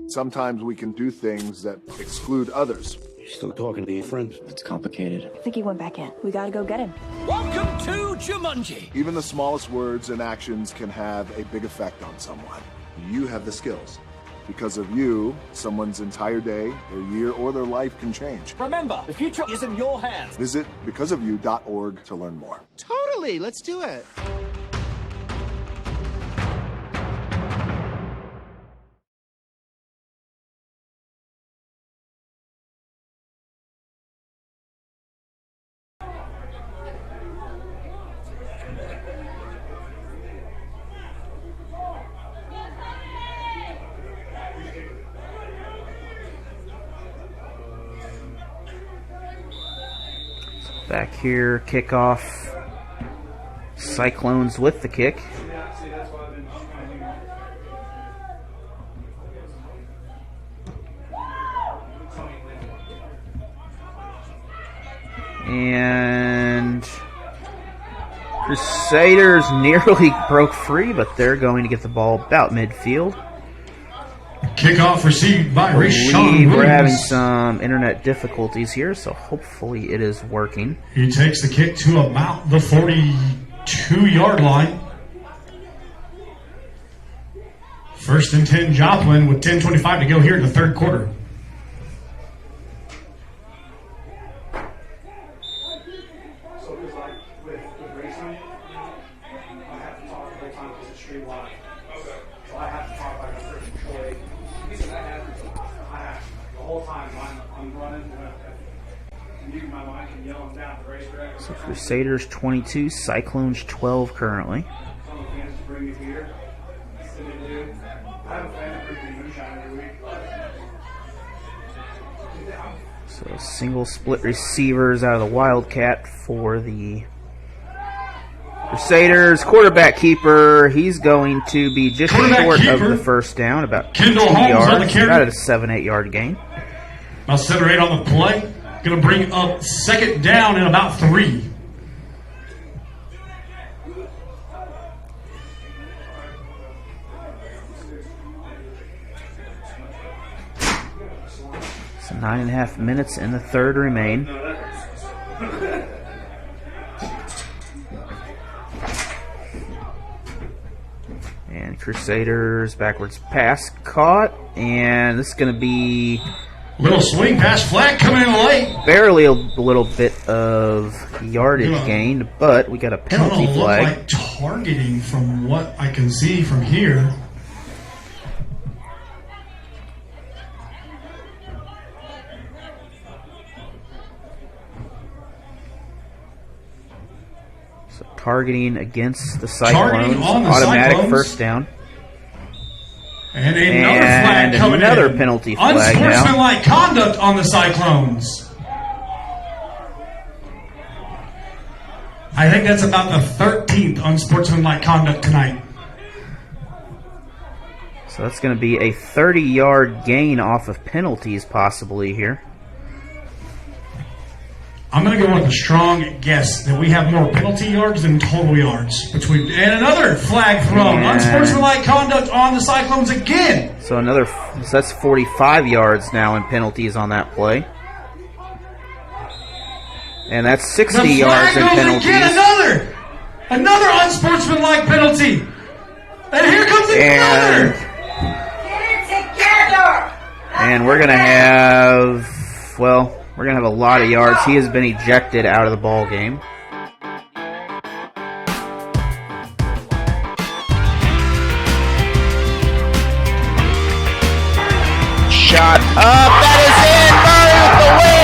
Sometimes we can do things that exclude others. Still talking to your friend? It's complicated. I think he went back in. We gotta go get him. Welcome to Jumanji. Even the smallest words and actions can have a big effect on someone. You have the skills. Because of you, someone's entire day, their year, or their life can change. Remember, the future is in your hands. Visit becausefyou.org to learn more. Totally, let's do it. Back here, kickoff. Cyclones with the kick. And Crusaders nearly broke free, but they're going to get the ball about midfield. Kickoff received by Rashawn We're Williams. having some internet difficulties here, so hopefully it is working. He takes the kick to about the 42-yard line. First and 10 Joplin with 10:25 to go here in the third quarter. So it was like with racing, I have to talk the whole time because it's streamed live. Okay. So I have to talk like a certain way. I have to. The whole time I'm running, I'm using my mic and yelling down the racetrack. So Crusaders 22, Cyclones 12 currently. Some of the fans bring me beer. And they do. I have a fan that brings me moonshine every week. So single split receivers out of the Wildcat for the Crusaders. Quarterback keeper, he's going to be just short of the first down, about 2 Kendall Holmes on the yards. carry. Got it a 7-8 yard gain. About 7 or 8 on the play. Going to bring up second down and about 3. So 9.5 minutes in the third remain. And Crusaders backwards pass caught, and this is going to be Little swing pass flag coming in late. barely a little bit of yardage gained, but we got a penalty Kinda look flag. like targeting from what I can see from here. So targeting against the Targeting Cyclones, on the automatic Cyclones. first down. And another flag coming another in. penalty flag now. Unsportsmanlike conduct on the Cyclones. I think that's about the 13th unsportsmanlike conduct tonight. So that's going to be a 30-yard gain off of penalties possibly here. I'm going to go with a strong guess that we have more penalty yards than total yards between. And another flag thrown. And Unsportsmanlike conduct on the Cyclones again. So that's 45 yards now in penalties on that play. And that's 60 The yards flag in goes penalties. again. Another unsportsmanlike penalty. And here comes another. Get it together! And we're going to have, well, we're going to have a lot of yards. He has been ejected out of the ball game. Shot up. That is in. Murray with the win.